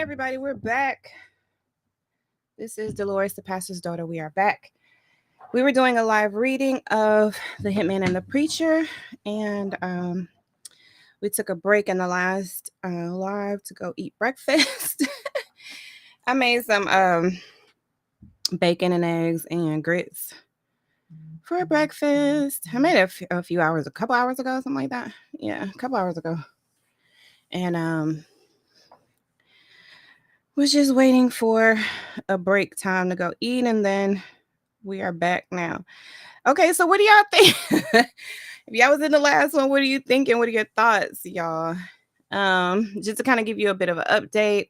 everybody, we're back. This is Dolores, the pastor's daughter. We are back. We were doing a live reading of The Hitman and the Preacher, and we took a break in the last live to go eat breakfast. I made some bacon and eggs and grits for breakfast. I made it a couple hours ago, something like that. Yeah, a couple hours ago. And was just waiting for a break time to go eat, and then we are back now. Okay, so what do y'all think? If y'all was in the last one, what are you thinking? What are your thoughts, y'all? Just to kind of give you a bit of an update,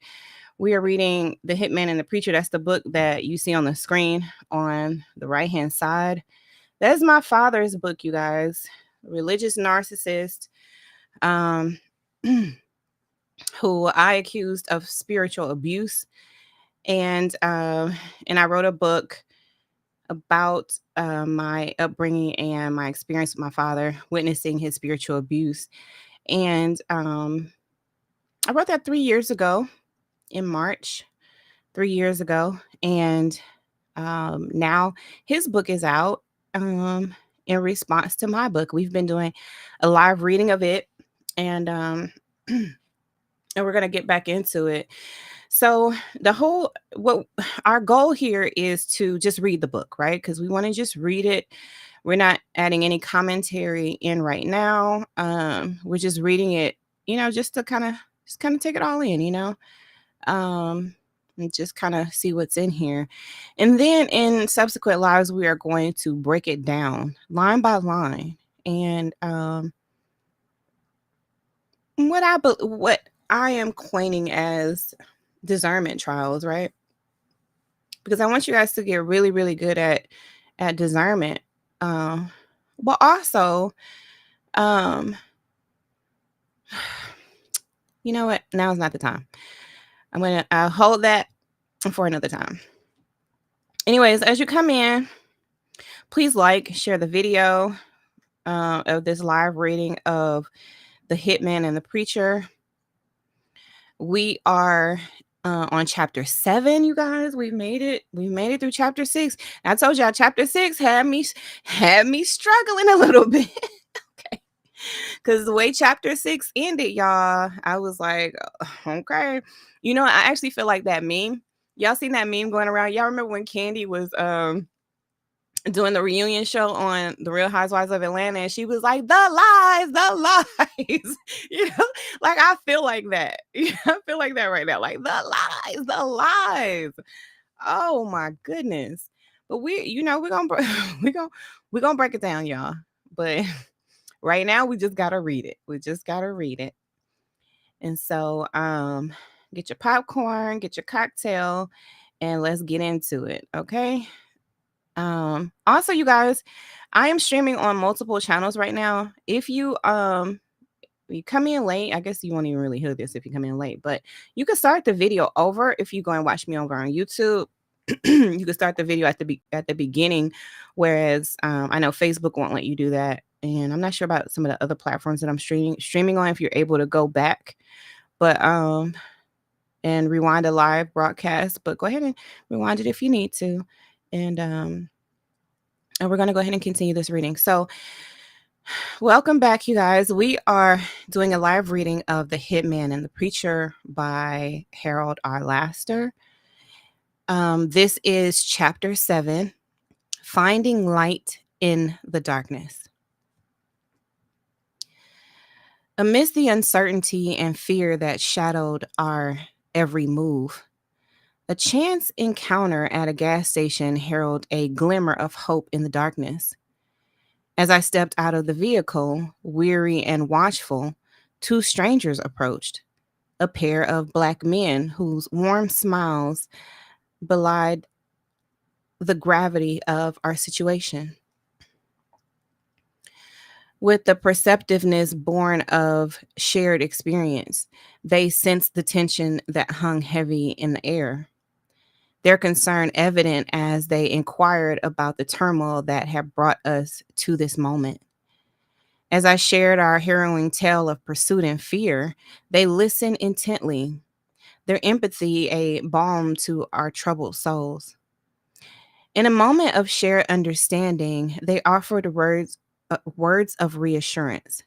we are reading The Hitman and the Preacher. That's the book that you see on the screen on the right-hand side. That's my father's book, you guys. Religious narcissist, who I accused of spiritual abuse. And I wrote a book about my upbringing and my experience with my father witnessing his spiritual abuse. And I wrote that 3 years ago in March, 3 years ago. And now his book is out in response to my book. We've been doing a live reading of it, and we're going to get back into it. So what our goal here is to just read the book, right? Because we want to just read it. We're not adding any commentary in right now. We're just reading it, just to kind of take it all in, and just kind of see what's in here. And then in subsequent lives, we are going to break it down line by line. And what I am coining as discernment trials, right? Because I want you guys to get really, really good at discernment. But also, you know what? Now is not the time. I'm going to hold that for another time. Anyways, as you come in, please share the video of this live reading of The Hitman and the Preacher. We are on chapter 7, you guys. We made it through chapter 6. I told y'all chapter 6 had me struggling a little bit. Okay. Because the way chapter 6 ended, y'all, I was like, okay. I actually feel like that meme. Y'all seen that meme going around? Y'all remember when Candy was doing the reunion show on The Real Housewives of Atlanta, and she was like, the lies. Like, I feel like that. I feel like that right now. Like, the lies. Oh my goodness. But we're gonna we're gonna break it down, y'all. But right now we just gotta read it. And so get your popcorn, get your cocktail, and let's get into it. Okay. Also, you guys, I am streaming on multiple channels right now. If you come in late, I guess you won't even really hear this if you come in late, but you can start the video over if you go and watch me over on YouTube. You can start the video at the beginning, whereas I know Facebook won't let you do that, and I'm not sure about some of the other platforms that I'm streaming on if you're able to go back, but and rewind a live broadcast. But go ahead and rewind it if you need to, and we're going to go ahead and continue this reading. So welcome back, you guys. We are doing a live reading of The Hitman and the Preacher by Harold R. Laster. This is chapter 7, Finding Light in the Darkness. Amidst the uncertainty and fear that shadowed our every move, a chance encounter at a gas station heralded a glimmer of hope in the darkness. As I stepped out of the vehicle, weary and watchful, 2 strangers approached, a pair of black men whose warm smiles belied the gravity of our situation. With the perceptiveness born of shared experience, they sensed the tension that hung heavy in the air. Their concern evident as they inquired about the turmoil that had brought us to this moment. As I shared our harrowing tale of pursuit and fear, they listened intently, their empathy a balm to our troubled souls. In a moment of shared understanding, they offered words of reassurance,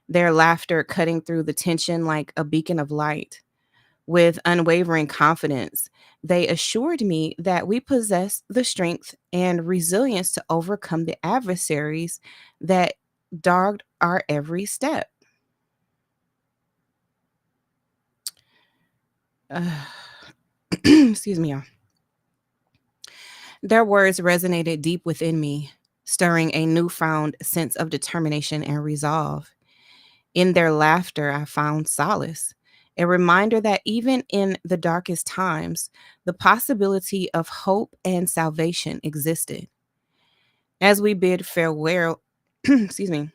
their laughter cutting through the tension like a beacon of light. With unwavering confidence, they assured me that we possess the strength and resilience to overcome the adversaries that dogged our every step. Uh, excuse me, y'all. Their words resonated deep within me, stirring a newfound sense of determination and resolve. In their laughter, I found solace, a reminder that even in the darkest times, the possibility of hope and salvation existed. As we bid farewell, excuse me,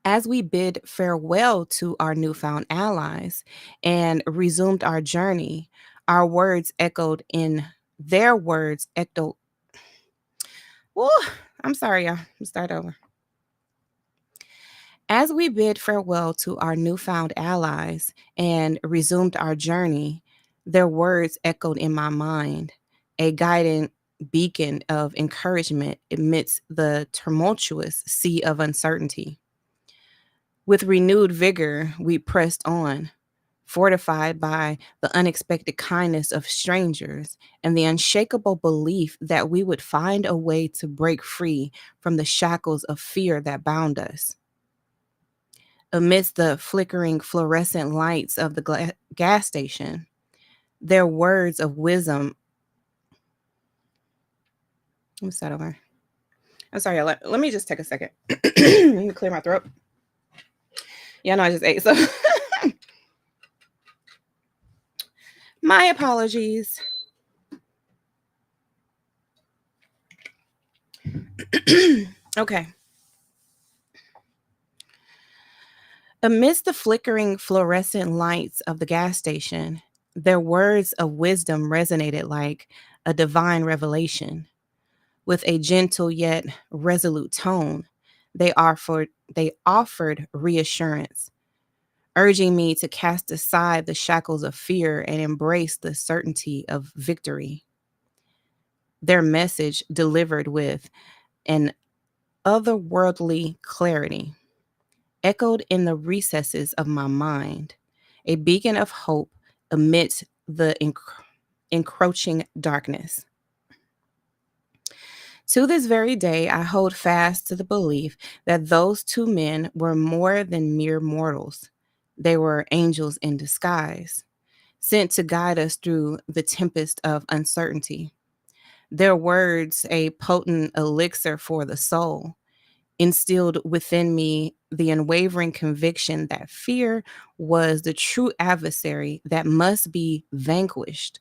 as we bid farewell to our newfound allies and resumed our journey, our words echoed in their words echoed. Woo, I'm sorry, y'all. Let's start over. As we bid farewell to our newfound allies and resumed our journey, their words echoed in my mind, a guiding beacon of encouragement amidst the tumultuous sea of uncertainty. With renewed vigor, we pressed on, fortified by the unexpected kindness of strangers and the unshakable belief that we would find a way to break free from the shackles of fear that bound us. Amidst the flickering fluorescent lights of the gas station, their words of wisdom. Let me start over. I'm sorry, let me just take a second. Let me clear my throat. Yeah, no, I just ate. So my apologies. Okay. Amidst the flickering fluorescent lights of the gas station, their words of wisdom resonated like a divine revelation. With a gentle yet resolute tone, they offered reassurance, urging me to cast aside the shackles of fear and embrace the certainty of victory. Their message delivered with an otherworldly clarity echoed in the recesses of my mind, a beacon of hope amidst the encroaching darkness. To this very day, I hold fast to the belief that those two men were more than mere mortals. They were angels in disguise, sent to guide us through the tempest of uncertainty. Their words, a potent elixir for the soul, instilled within me the unwavering conviction that fear was the true adversary that must be vanquished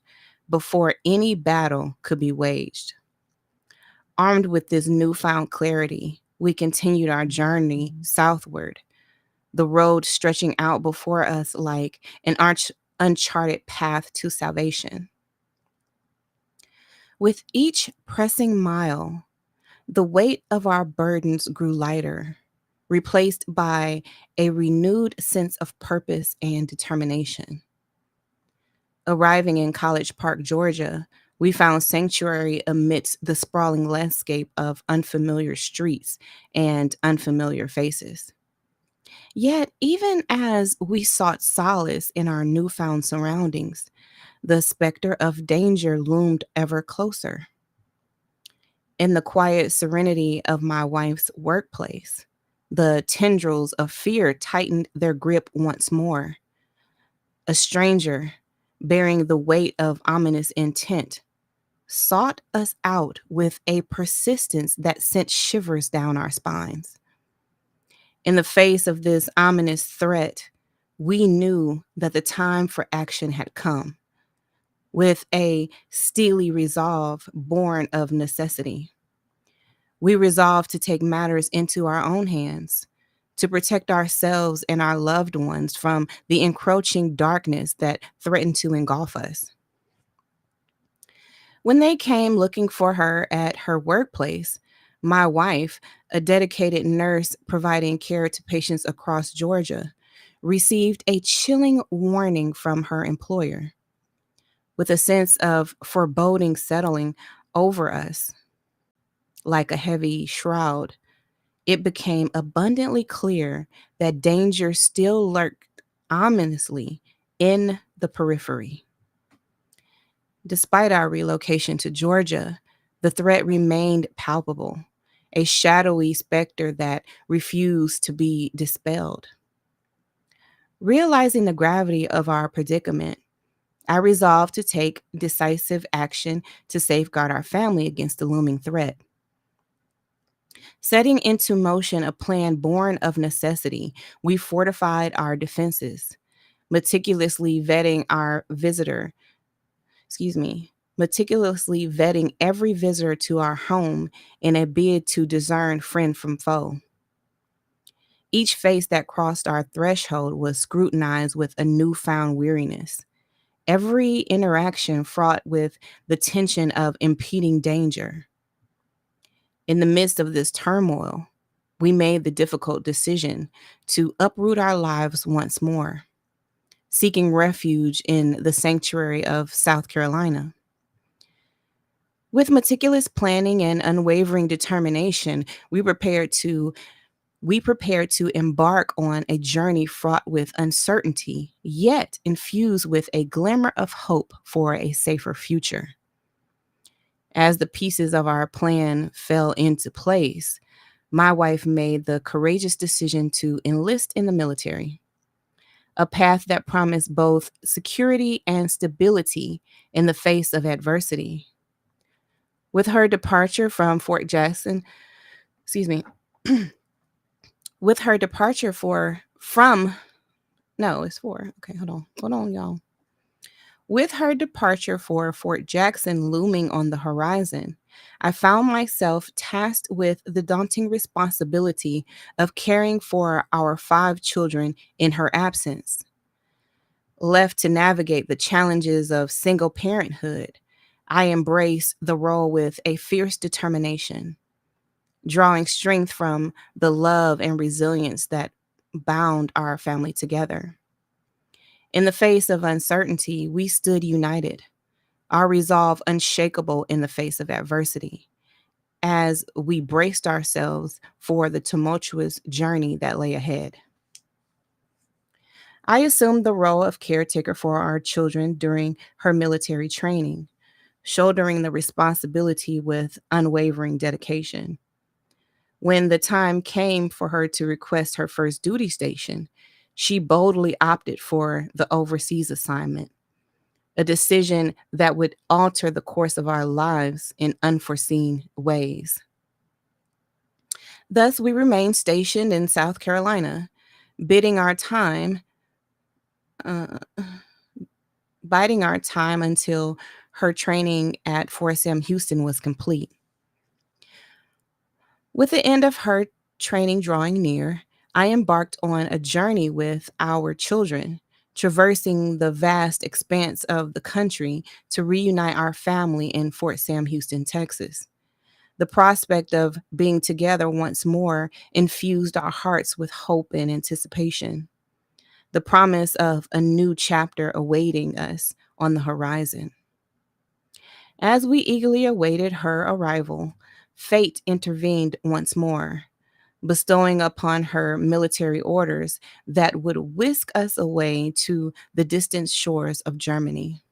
before any battle could be waged. Armed with this newfound clarity, we continued our journey southward, the road stretching out before us like an uncharted path to salvation. With each pressing mile, the weight of our burdens grew lighter, replaced by a renewed sense of purpose and determination. Arriving in College Park, Georgia, we found sanctuary amidst the sprawling landscape of unfamiliar streets and unfamiliar faces. Yet, even as we sought solace in our newfound surroundings, the specter of danger loomed ever closer. In the quiet serenity of my wife's workplace, the tendrils of fear tightened their grip once more. A stranger, bearing the weight of ominous intent, sought us out with a persistence that sent shivers down our spines. In the face of this ominous threat, we knew that the time for action had come, with a steely resolve born of necessity. We resolved to take matters into our own hands, to protect ourselves and our loved ones from the encroaching darkness that threatened to engulf us. When they came looking for her at her workplace, my wife, a dedicated nurse providing care to patients across Georgia, received a chilling warning from her employer. With a sense of foreboding settling over us like a heavy shroud, it became abundantly clear that danger still lurked ominously in the periphery. Despite our relocation to Georgia, the threat remained palpable, a shadowy specter that refused to be dispelled. Realizing the gravity of our predicament, I resolved to take decisive action to safeguard our family against the looming threat. Setting into motion a plan born of necessity, we fortified our defenses, meticulously vetting our visitor, excuse me, meticulously vetting every visitor to our home in a bid to discern friend from foe. Each face that crossed our threshold was scrutinized with a newfound weariness. Every interaction fraught with the tension of impending danger. In the midst of this turmoil, we made the difficult decision to uproot our lives once more, seeking refuge in the sanctuary of South Carolina. With meticulous planning and unwavering determination, we prepared to embark on a journey fraught with uncertainty, yet infused with a glimmer of hope for a safer future. As the pieces of our plan fell into place, my wife made the courageous decision to enlist in the military, a path that promised both security and stability in the face of adversity. With her departure from Fort Jackson, excuse me, with her departure for from no, it's for okay, hold on, y'all. With her departure for Fort Jackson looming on the horizon, I found myself tasked with the daunting responsibility of caring for our 5 children in her absence. Left to navigate the challenges of single parenthood, I embraced the role with a fierce determination, drawing strength from the love and resilience that bound our family together. In the face of uncertainty, we stood united, our resolve unshakable in the face of adversity, as we braced ourselves for the tumultuous journey that lay ahead. I assumed the role of caretaker for our children during her military training, shouldering the responsibility with unwavering dedication. When the time came for her to request her first duty station, she boldly opted for the overseas assignment, a decision that would alter the course of our lives in unforeseen ways. Thus, we remained stationed in South Carolina, bidding our time, uh, biding our time until her training at Fort Sam Houston was complete. With the end of her training drawing near, I embarked on a journey with our children, traversing the vast expanse of the country to reunite our family in Fort Sam Houston, Texas. The prospect of being together once more infused our hearts with hope and anticipation, the promise of a new chapter awaiting us on the horizon. As we eagerly awaited her arrival, fate intervened once more, bestowing upon her military orders that would whisk us away to the distant shores of Germany.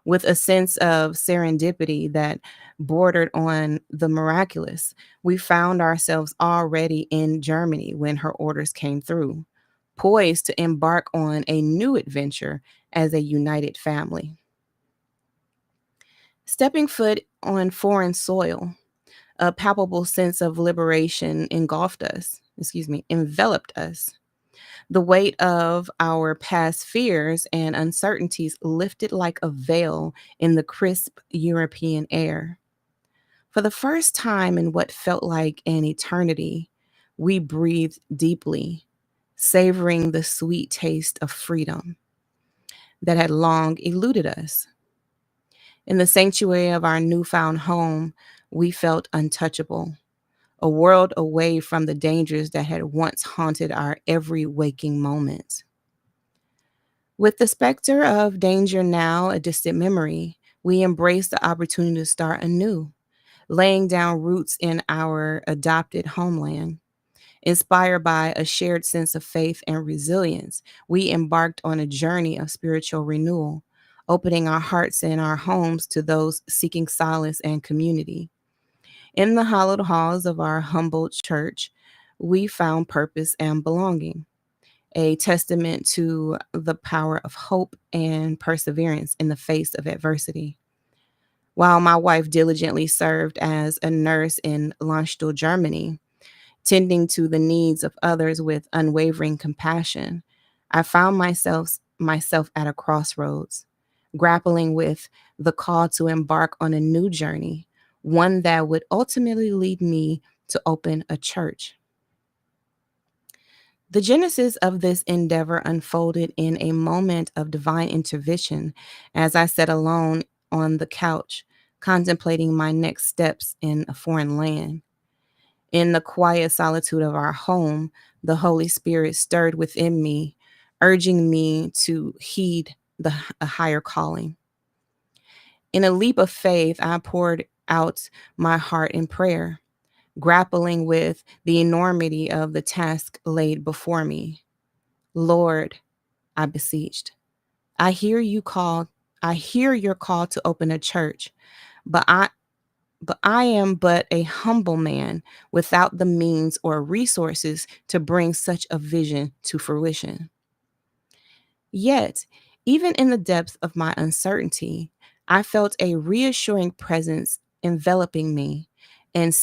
With a sense of serendipity that bordered on the miraculous, we found ourselves already in Germany when her orders came through, poised to embark on a new adventure as a united family. Stepping foot on foreign soil, a palpable sense of liberation enveloped us. The weight of our past fears and uncertainties lifted like a veil in the crisp European air. For the first time in what felt like an eternity, we breathed deeply, savoring the sweet taste of freedom that had long eluded us. In the sanctuary of our newfound home, we felt untouchable, a world away from the dangers that had once haunted our every waking moment. With the specter of danger now a distant memory, we embrace the opportunity to start anew, laying down roots in our adopted homeland. Inspired by a shared sense of faith and resilience, we embarked on a journey of spiritual renewal, opening our hearts and our homes to those seeking solace and community. In the hallowed halls of our humble church, we found purpose and belonging, a testament to the power of hope and perseverance in the face of adversity. While my wife diligently served as a nurse in Landstuhl, Germany, tending to the needs of others with unwavering compassion, I found myself at a crossroads, grappling with the call to embark on a new journey, one that would ultimately lead me to open a church. The genesis of this endeavor unfolded in a moment of divine intervention as I sat alone on the couch, contemplating my next steps in a foreign land. In the quiet solitude of our home, the Holy Spirit stirred within me, urging me to heed a higher calling. In a leap of faith, I poured out my heart in prayer, grappling with the enormity of the task laid before me. Lord, I beseeched, I hear you call, I hear your call to open a church, but I am but a humble man without the means or resources to bring such a vision to fruition. Yet, even in the depths of my uncertainty, I felt a reassuring presence enveloping me and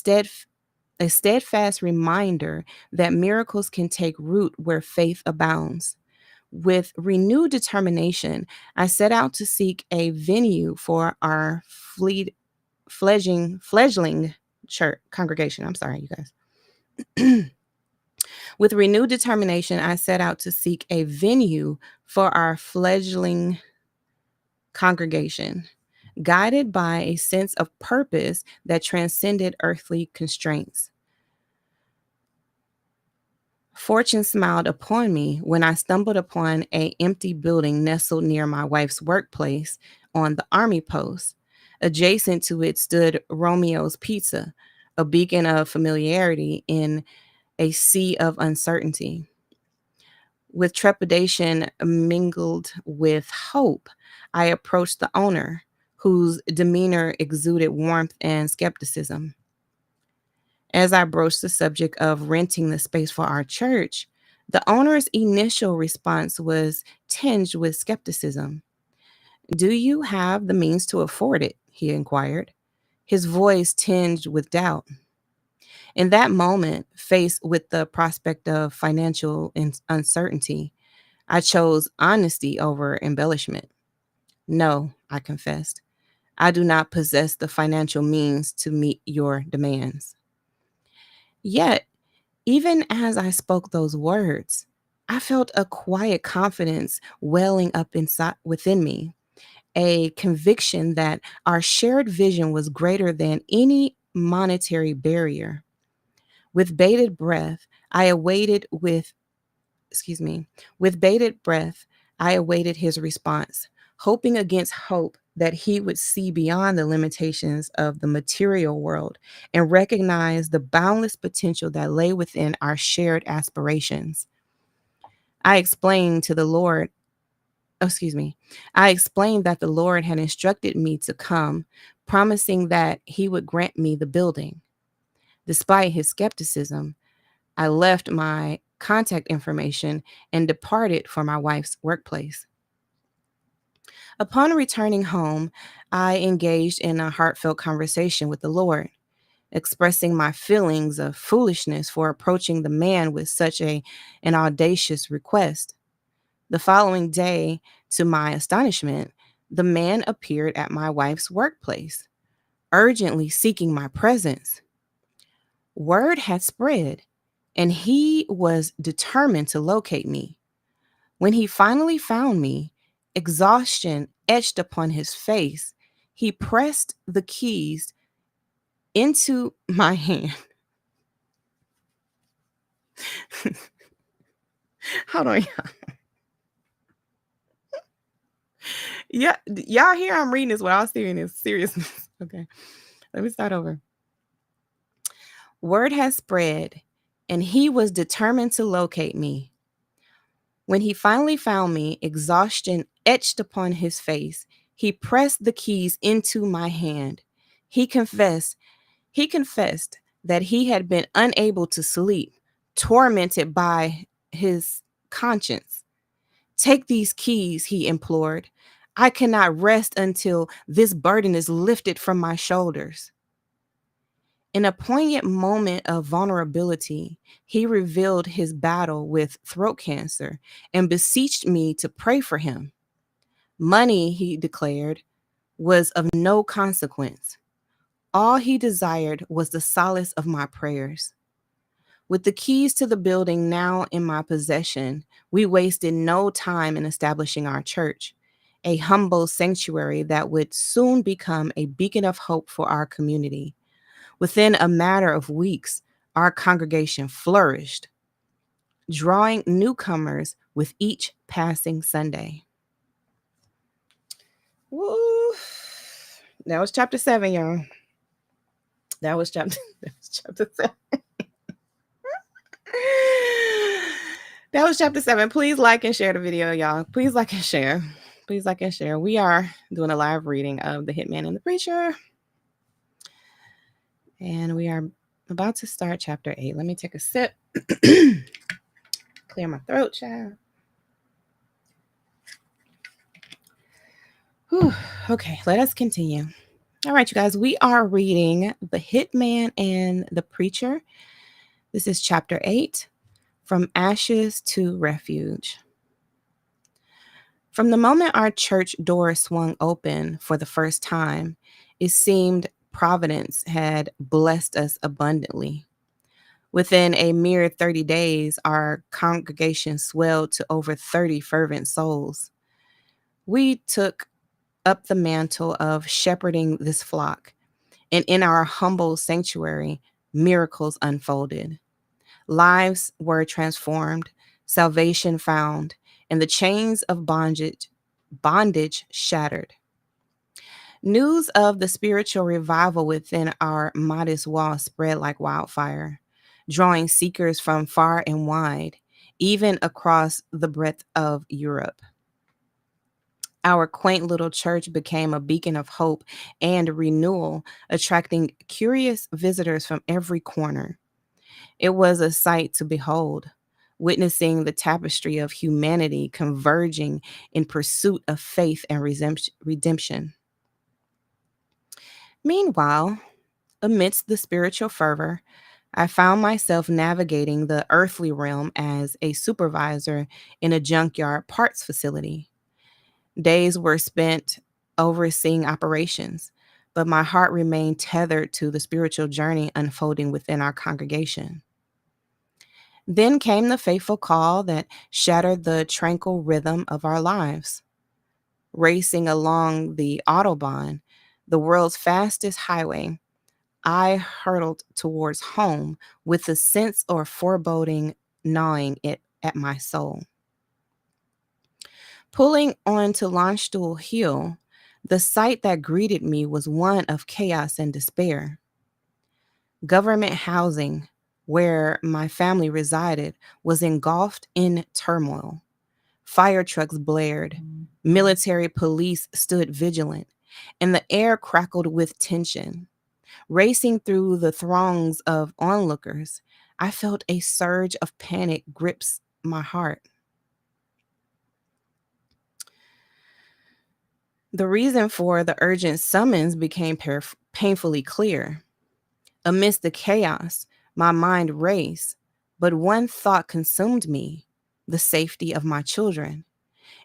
a steadfast reminder that miracles can take root where faith abounds. With renewed determination, I set out to seek a venue for our fledgling church congregation. I'm sorry, you guys. With renewed determination, I set out to seek a venue for our fledgling congregation, guided by a sense of purpose that transcended earthly constraints. Fortune smiled upon me when I stumbled upon an empty building nestled near my wife's workplace on the army post. Adjacent to it stood Romeo's Pizza, a beacon of familiarity in a sea of uncertainty. With trepidation mingled with hope, I approached the owner, whose demeanor exuded warmth and skepticism. As I broached the subject of renting the space for our church, the owner's initial response was tinged with skepticism. "Do you have the means to afford it?" he inquired, his voice tinged with doubt. In that moment, faced with the prospect of financial uncertainty, I chose honesty over embellishment. "No," I confessed, "I do not possess the financial means to meet your demands." Yet, even as I spoke those words, I felt a quiet confidence welling up inside within me, a conviction that our shared vision was greater than any monetary barrier. With bated breath, I awaited with excuse me, with bated breath, I awaited his response, hoping against hope that he would see beyond the limitations of the material world and recognize the boundless potential that lay within our shared aspirations. I explained to the Lord, excuse me, I explained that the Lord had instructed me to come, promising that he would grant me the building. Despite his skepticism, I left my contact information and departed for my wife's workplace. Upon returning home, I engaged in a heartfelt conversation with the Lord, expressing my feelings of foolishness for approaching the man with an audacious request. The following day, to my astonishment, the man appeared at my wife's workplace, urgently seeking my presence. Word had spread, and he was determined to locate me. When he finally found me, exhaustion etched upon his face, he pressed the keys into my hand. Hold on. Yeah, y'all hear I'm reading this with all seriousness. Okay, let me start over. Word has spread, and he was determined to locate me. When he finally found me, exhaustion etched upon his face, he pressed the keys into my hand. He confessed, he confessed that he had been unable to sleep, tormented by his conscience. Take these keys, he implored. I cannot rest until this burden is lifted from my shoulders. In a poignant moment of vulnerability, he revealed his battle with throat cancer and beseeched me to pray for him. Money, he declared, was of no consequence. All he desired was the solace of my prayers. With the keys to the building now in my possession, we wasted no time in establishing our church, a humble sanctuary that would soon become a beacon of hope for our community. Within a matter of weeks, our congregation flourished, drawing newcomers with each passing Sunday. Woo. That was chapter 7, y'all. That was chapter 7. That was chapter 7. Please like and share the video, y'all. Please like and share. Please like and share. We are doing a live reading of The Hitman and the Preacher. And we are about to start chapter 8. Let me take a sip. Clear my throat, child. Whew. Okay, let us continue. All right, you guys, we are reading The Hitman and the Preacher. This is chapter 8, From Ashes to Refuge. From the moment our church door swung open for the first time, it seemed Providence had blessed us abundantly. Within a mere 30 days, our congregation swelled to over 30 fervent souls. We took up the mantle of shepherding this flock, and in our humble sanctuary, miracles unfolded. Lives were transformed, salvation found, and the chains of bondage shattered. News of the spiritual revival within our modest walls spread like wildfire, drawing seekers from far and wide, even across the breadth of Europe. Our quaint little church became a beacon of hope and renewal, attracting curious visitors from every corner. It was a sight to behold, witnessing the tapestry of humanity converging in pursuit of faith and redemption. Meanwhile, amidst the spiritual fervor, I found myself navigating the earthly realm as a supervisor in a junkyard parts facility. Days were spent overseeing operations, but my heart remained tethered to the spiritual journey unfolding within our congregation. Then came the fateful call that shattered the tranquil rhythm of our lives. Racing along the Autobahn, the world's fastest highway, I hurtled towards home with a sense or foreboding gnawing it at my soul. Pulling onto Launchstool Hill, the sight that greeted me was one of chaos and despair. Government housing, where my family resided, was engulfed in turmoil. Fire trucks blared, military police stood vigilant, and the air crackled with tension. Racing through the throngs of onlookers, I felt a surge of panic grips my heart. The reason for the urgent summons became painfully clear. Amidst the chaos, my mind raced, but one thought consumed me: the safety of my children.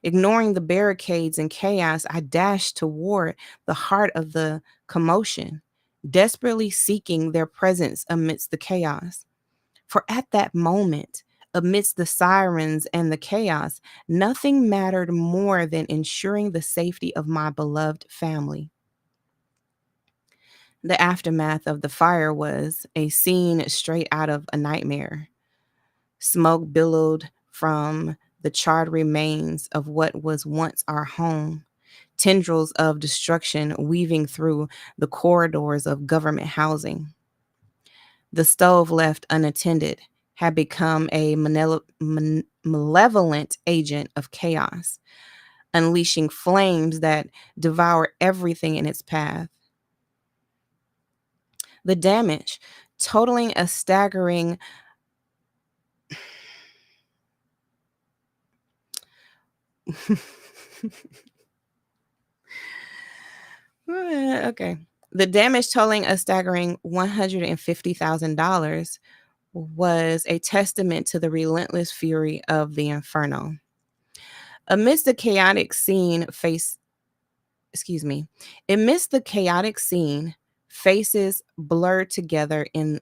Ignoring the barricades and chaos, I dashed toward the heart of the commotion, desperately seeking their presence amidst the chaos. For at that moment, amidst the sirens and the chaos, nothing mattered more than ensuring the safety of my beloved family. The aftermath of the fire was a scene straight out of a nightmare. Smoke billowed from the charred remains of what was once our home, tendrils of destruction weaving through the corridors of government housing. The stove, left unattended, had become a malevolent agent of chaos, unleashing flames that devour everything in its path. The damage, totaling a staggering okay. The damage, totaling a staggering $150,000, was a testament to the relentless fury of the inferno. Amidst the chaotic scene, face excuse me, amidst the chaotic scene, faces blurred together in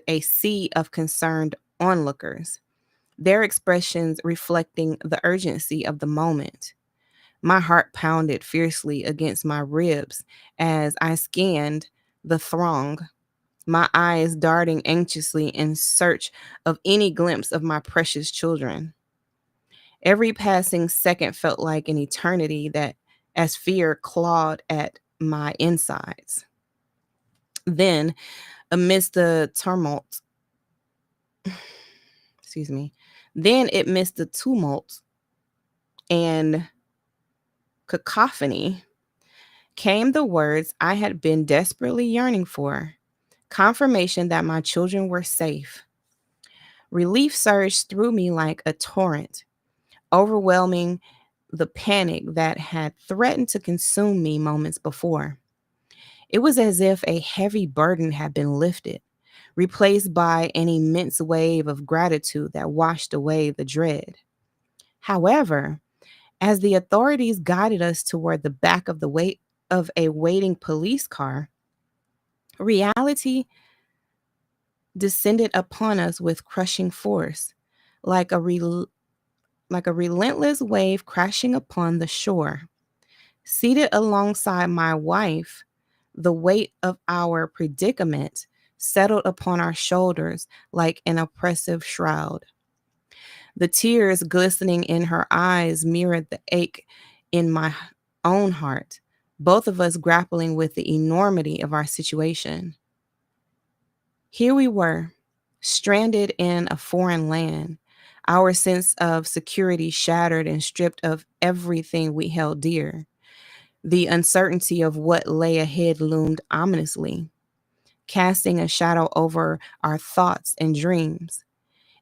a sea of concerned onlookers, their expressions reflecting the urgency of the moment. My heart pounded fiercely against my ribs as I scanned the throng, my eyes darting anxiously in search of any glimpse of my precious children. Every passing second felt like an eternity that as fear clawed at my insides. Then, amidst the tumult, excuse me, then amidst the tumult and cacophony came the words I had been desperately yearning for, confirmation that my children were safe. Relief surged through me like a torrent, overwhelming the panic that had threatened to consume me moments before. It was as if a heavy burden had been lifted, replaced by an immense wave of gratitude that washed away the dread. However, as the authorities guided us toward the back of the wait of a waiting police car, reality descended upon us with crushing force, like like a relentless wave crashing upon the shore. Seated alongside my wife, the weight of our predicament settled upon our shoulders like an oppressive shroud. The tears glistening in her eyes mirrored the ache in my own heart, both of us grappling with the enormity of our situation. Here we were, stranded in a foreign land, our sense of security shattered and stripped of everything we held dear. The uncertainty of what lay ahead loomed ominously, casting a shadow over our thoughts and dreams.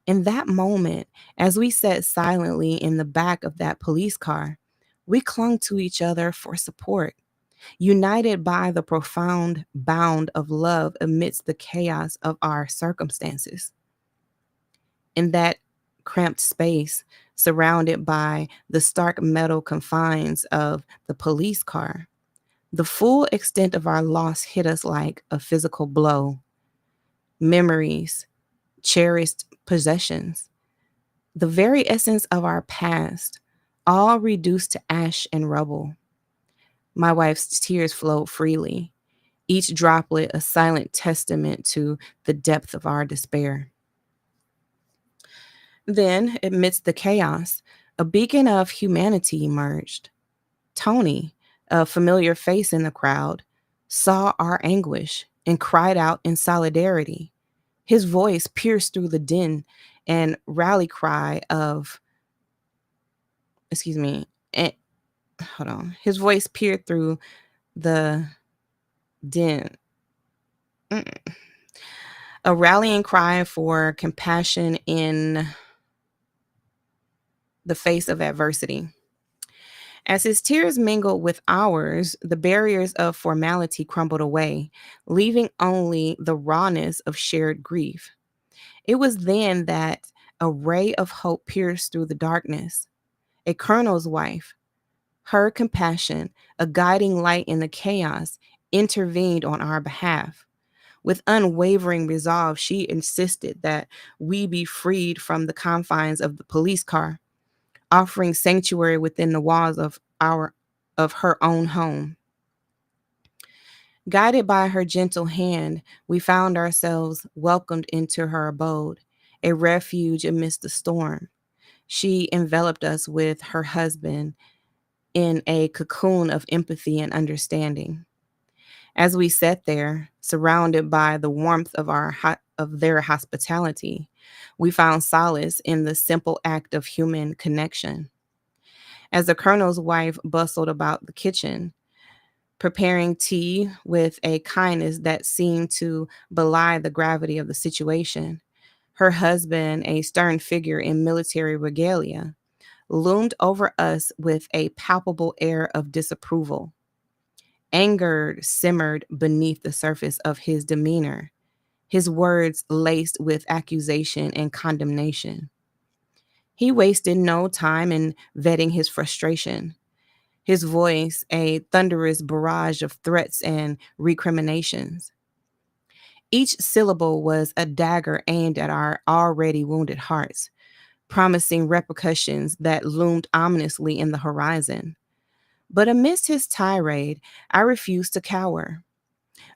In that moment, as we sat silently in the back of that police car, we clung to each other for support, united by the profound bound of love amidst the chaos of our circumstances. In that cramped space, surrounded by the stark metal confines of the police car, the full extent of our loss hit us like a physical blow. Memories, cherished possessions, the very essence of our past, all reduced to ash and rubble. My wife's tears flowed freely, each droplet a silent testament to the depth of our despair. Then, amidst the chaos, a beacon of humanity emerged. Tony, a familiar face in the crowd, saw our anguish and cried out in solidarity. His voice pierced through the din and rally cry of, excuse me, and, hold on. His voice peered through the din. A rallying cry for compassion in the face of adversity. As his tears mingled with ours, the barriers of formality crumbled away, leaving only the rawness of shared grief. It was then that a ray of hope pierced through the darkness. A colonel's wife, her compassion, a guiding light in the chaos, intervened on our behalf. With unwavering resolve, she insisted that we be freed from the confines of the police car, offering sanctuary within the walls of her own home. Guided by her gentle hand, we found ourselves welcomed into her abode, a refuge amidst the storm. She enveloped us with her husband in a cocoon of empathy and understanding. As we sat there, surrounded by the warmth of of their hospitality, we found solace in the simple act of human connection. As the colonel's wife bustled about the kitchen, preparing tea with a kindness that seemed to belie the gravity of the situation, her husband, a stern figure in military regalia, loomed over us with a palpable air of disapproval. Anger simmered beneath the surface of his demeanor, his words laced with accusation and condemnation. He wasted no time in vetting his frustration, his voice a thunderous barrage of threats and recriminations. Each syllable was a dagger aimed at our already wounded hearts, promising repercussions that loomed ominously in the horizon. But amidst his tirade, I refused to cower.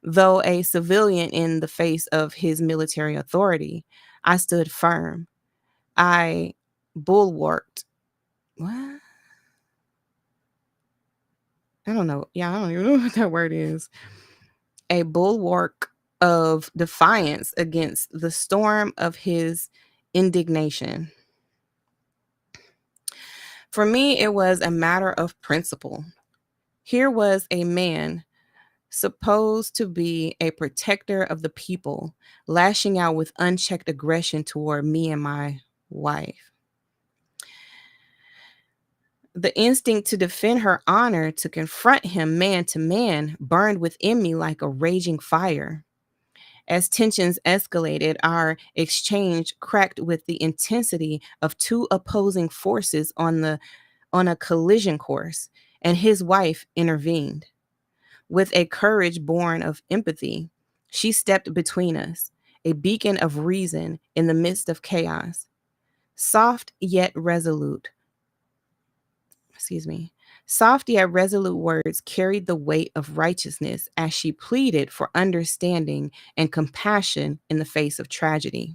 Though a civilian in the face of his military authority, I stood firm. I bulwarked. What? I don't know. Yeah, I don't even know what that word is. A bulwark of defiance against the storm of his indignation. For me, it was a matter of principle. Here was a man supposed to be a protector of the people, lashing out with unchecked aggression toward me and my wife. The instinct to defend her honor, to confront him man to man, burned within me like a raging fire. As tensions escalated, our exchange cracked with the intensity of two opposing forces on a collision course, and his wife intervened. With a courage born of empathy, she stepped between us, a beacon of reason in the midst of chaos. Soft yet resolute, excuse me, soft yet resolute words carried the weight of righteousness as she pleaded for understanding and compassion in the face of tragedy.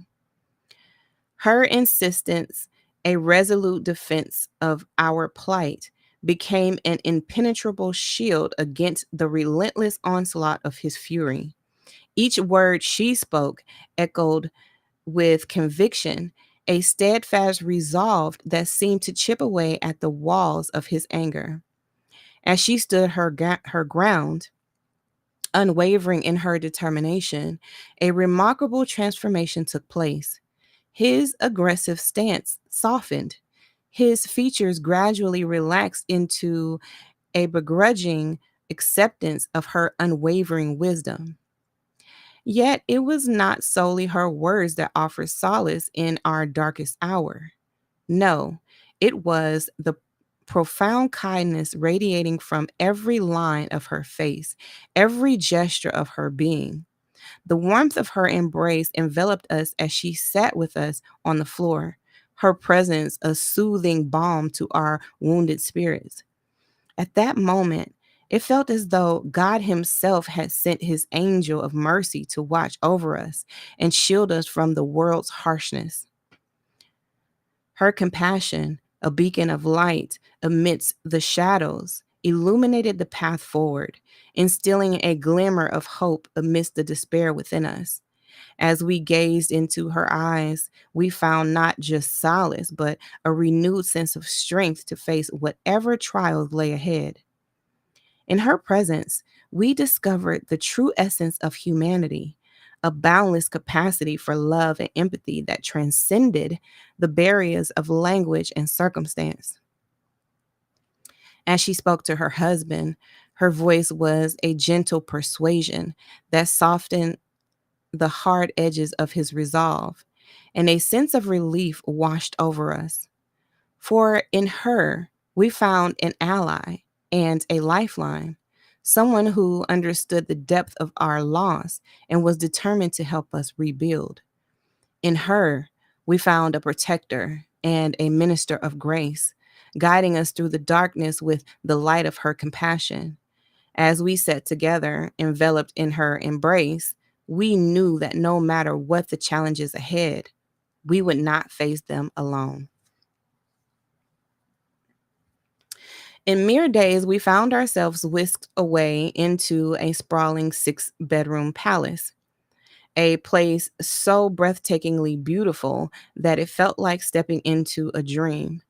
Her insistence, a resolute defense of our plight, became an impenetrable shield against the relentless onslaught of his fury. Each word she spoke echoed with conviction, a steadfast resolve that seemed to chip away at the walls of his anger. As she stood her ground, unwavering in her determination, a remarkable transformation took place. His aggressive stance softened. His features gradually relaxed into a begrudging acceptance of her unwavering wisdom. Yet it was not solely her words that offered solace in our darkest hour. No, it was the profound kindness radiating from every line of her face, every gesture of her being. The warmth of her embrace enveloped us as she sat with us on the floor, her presence a soothing balm to our wounded spirits. At that moment, it felt as though God Himself had sent His angel of mercy to watch over us and shield us from the world's harshness. Her compassion, a beacon of light amidst the shadows, illuminated the path forward, instilling a glimmer of hope amidst the despair within us. As we gazed into her eyes, we found not just solace, but a renewed sense of strength to face whatever trials lay ahead. In her presence, we discovered the true essence of humanity, a boundless capacity for love and empathy that transcended the barriers of language and circumstance. As she spoke to her husband, her voice was a gentle persuasion that softened the hard edges of his resolve, and a sense of relief washed over us. For in her, we found an ally and a lifeline, someone who understood the depth of our loss and was determined to help us rebuild. In her, we found a protector and a minister of grace, guiding us through the darkness with the light of her compassion. As we sat together, enveloped in her embrace, we knew that no matter what the challenges ahead, We would not face them alone. In mere days, we found ourselves whisked away into a sprawling 6-bedroom palace, a place so breathtakingly beautiful that it felt like stepping into a dream.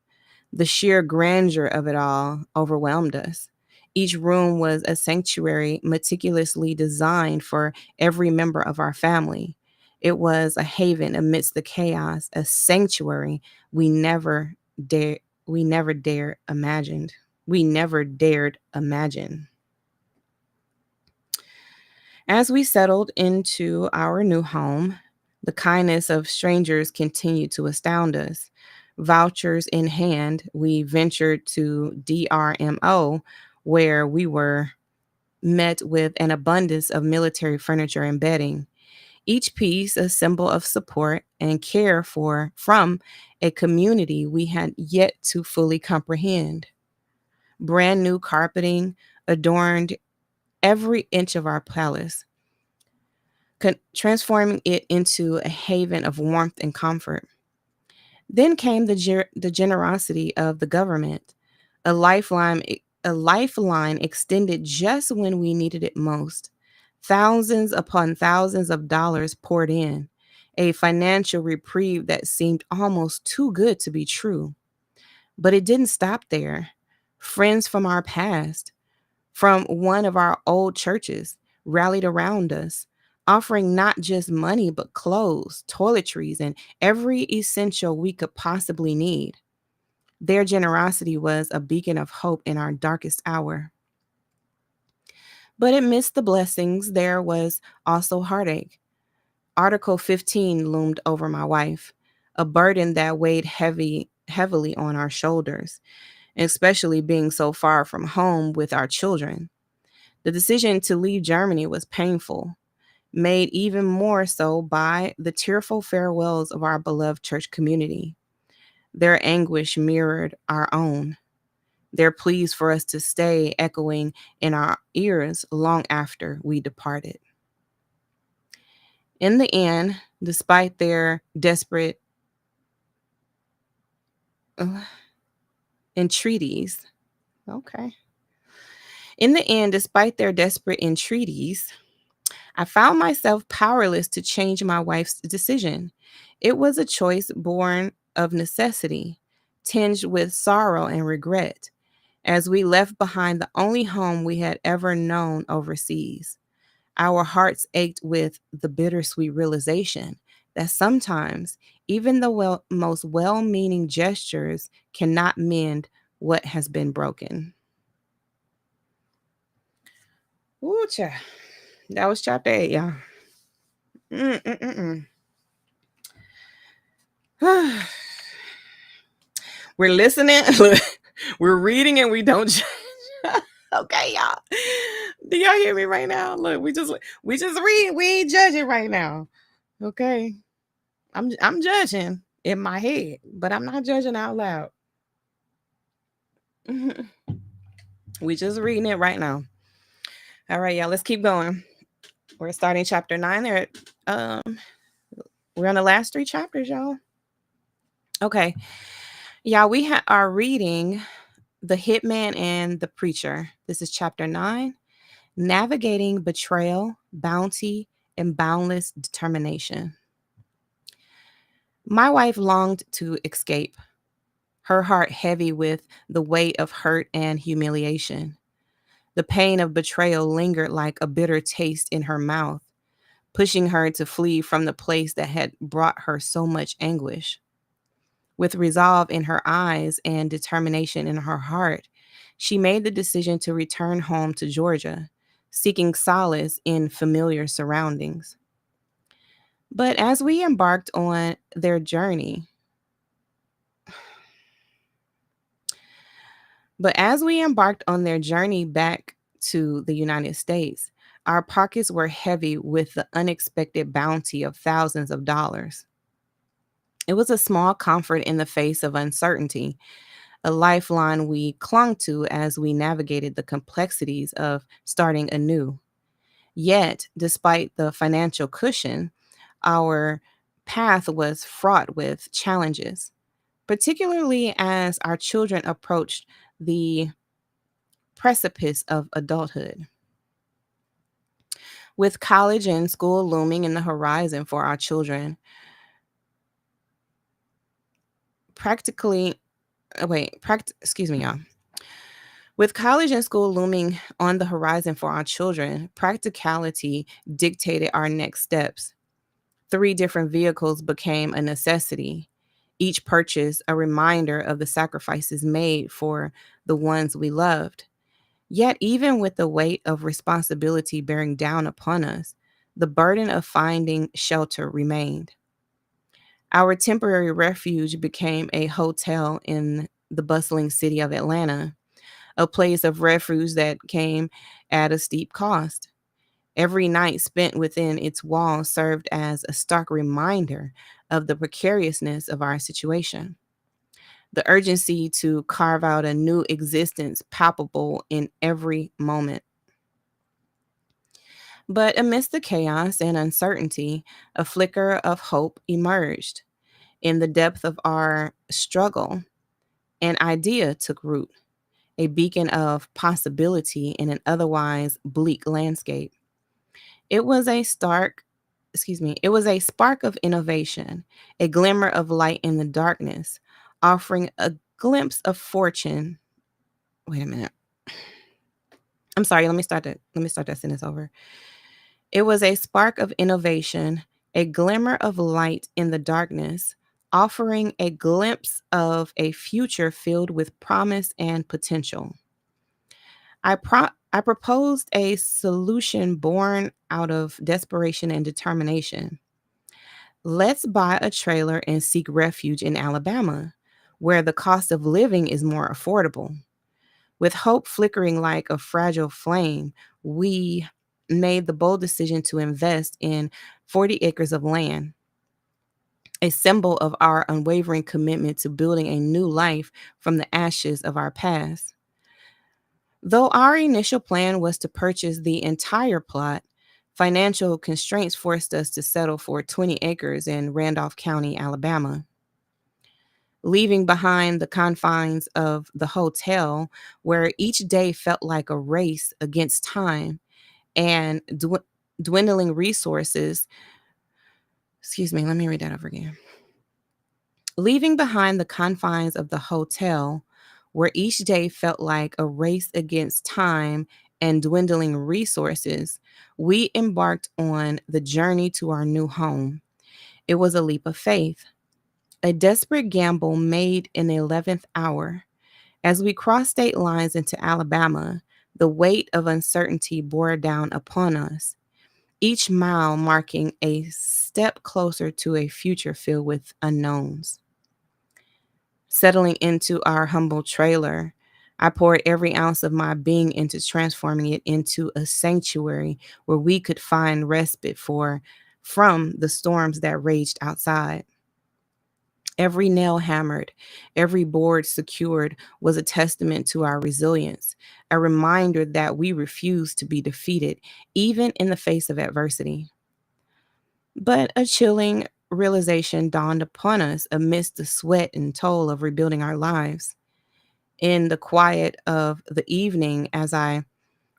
The sheer grandeur of it all overwhelmed us. Each room was a sanctuary meticulously designed for every member of our family. It was a haven amidst the chaos, a sanctuary we never dare we never dare imagined. We never dared imagine. As we settled into our new home, the kindness of strangers continued to astound us. Vouchers in hand, we ventured to DRMO, where we were met with an abundance of military furniture and bedding, each piece a symbol of support and care for from a community we had yet to fully comprehend. Brand new carpeting adorned every inch of our palace, transforming it into a haven of warmth and comfort. Then came the generosity of the government, a lifeline extended just when we needed it most. Thousands upon thousands of dollars poured in, a financial reprieve that seemed almost too good to be true. But it didn't stop there. Friends from our past, from one of our old churches, rallied around us, offering not just money, but clothes, toiletries, and every essential we could possibly need. Their generosity was a beacon of hope in our darkest hour. But amidst the blessings, there was also heartache. Article 15 loomed over my wife, a burden that weighed heavily on our shoulders, especially being so far from home with our children. The decision to leave Germany was painful, made even more so by the tearful farewells of our beloved church community. Their anguish mirrored our own, their pleas for us to stay echoing in our ears long after we departed. In the end, despite their desperate uh, entreaties, okay. In the end, despite their desperate entreaties, I found myself powerless to change my wife's decision. It was a choice born of necessity, tinged with sorrow and regret, as we left behind the only home we had ever known overseas. Our hearts ached with the bittersweet realization that sometimes even the most well meaning gestures cannot mend what has been broken. Ooh, child. That was chapter 8, y'all. Mm-mm-mm-mm. We're listening. We're reading and we don't judge. Okay, y'all. Do y'all hear me right now? Look, we just read. We ain't judging right now. Okay. I'm judging in my head, but I'm not judging out loud. We just reading it right now. All right, y'all. Let's keep going. We're starting chapter 9. We're on the last 3 chapters, y'all. Okay. Yeah, we are reading The Hitman and the Preacher. This is chapter 9, Navigating Betrayal, Bounty, and Boundless Determination. My wife longed to escape, her heart heavy with the weight of hurt and humiliation. The pain of betrayal lingered like a bitter taste in her mouth, pushing her to flee from the place that had brought her so much anguish. With resolve in her eyes and determination in her heart, she made the decision to return home to Georgia, seeking solace in familiar surroundings. But as we embarked on their journey, but as we embarked on their journey back to the United States, our pockets were heavy with the unexpected bounty of thousands of dollars. It was a small comfort in the face of uncertainty, a lifeline we clung to as we navigated the complexities of starting anew. Yet, despite the financial cushion, our path was fraught with challenges, particularly as our children approached the precipice of adulthood. With college and school looming in the horizon for our children, practically, excuse me, y'all. With college and school looming on the horizon for our children, practicality dictated our next steps. Three different vehicles became a necessity, each purchase a reminder of the sacrifices made for the ones we loved. Yet, even with the weight of responsibility bearing down upon us, the burden of finding shelter remained. Our temporary refuge became a hotel in the bustling city of Atlanta, a place of refuge that came at a steep cost. Every night spent within its walls served as a stark reminder of the precariousness of our situation, the urgency to carve out a new existence palpable in every moment. But amidst the chaos and uncertainty, a flicker of hope emerged. In the depth of our struggle, an idea took root, a beacon of possibility in an otherwise bleak landscape. It was a it was a spark of innovation, a glimmer of light in the darkness, offering a glimpse of fortune. Wait a minute. I'm sorry, let me start that sentence over. It was a spark of innovation, a glimmer of light in the darkness, offering a glimpse of a future filled with promise and potential. I proposed a solution born out of desperation and determination. Let's buy a trailer and seek refuge in Alabama, where the cost of living is more affordable. With hope flickering like a fragile flame, we made the bold decision to invest in 40 acres of land, a symbol of our unwavering commitment to building a new life from the ashes of our past. Though our initial plan was to purchase the entire plot, financial constraints forced us to settle for 20 acres in Randolph County, Alabama. Leaving behind the confines of the hotel, where each day felt like a race against time and dwindling resources. Excuse me, let me read that over again. Leaving behind the confines of the hotel, where each day felt like a race against time and dwindling resources, we embarked on the journey to our new home. It was a leap of faith, a desperate gamble made in the 11th hour. As we crossed state lines into Alabama, the weight of uncertainty bore down upon us, each mile marking a step closer to a future filled with unknowns. Settling into our humble trailer, I poured every ounce of my being into transforming it into a sanctuary where we could find respite from the storms that raged outside. Every nail hammered, every board secured was a testament to our resilience, a reminder that we refuse to be defeated, even in the face of adversity. But a chilling realization dawned upon us amidst the sweat and toil of rebuilding our lives. In the quiet of the evening, as I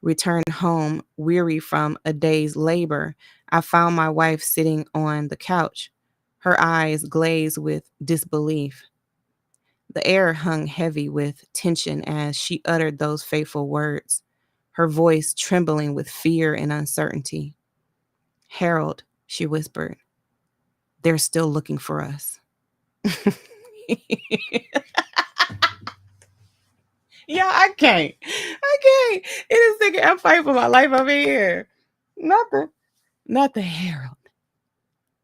returned home, weary from a day's labor, I found my wife sitting on the couch, her eyes glazed with disbelief. The air hung heavy with tension as she uttered those fateful words, her voice trembling with fear and uncertainty. "Harold," she whispered, "they're still looking for us." Yeah, I can't. I can't. It is thinking I'm fighting for my life over here. Nothing. Nothing, Harold.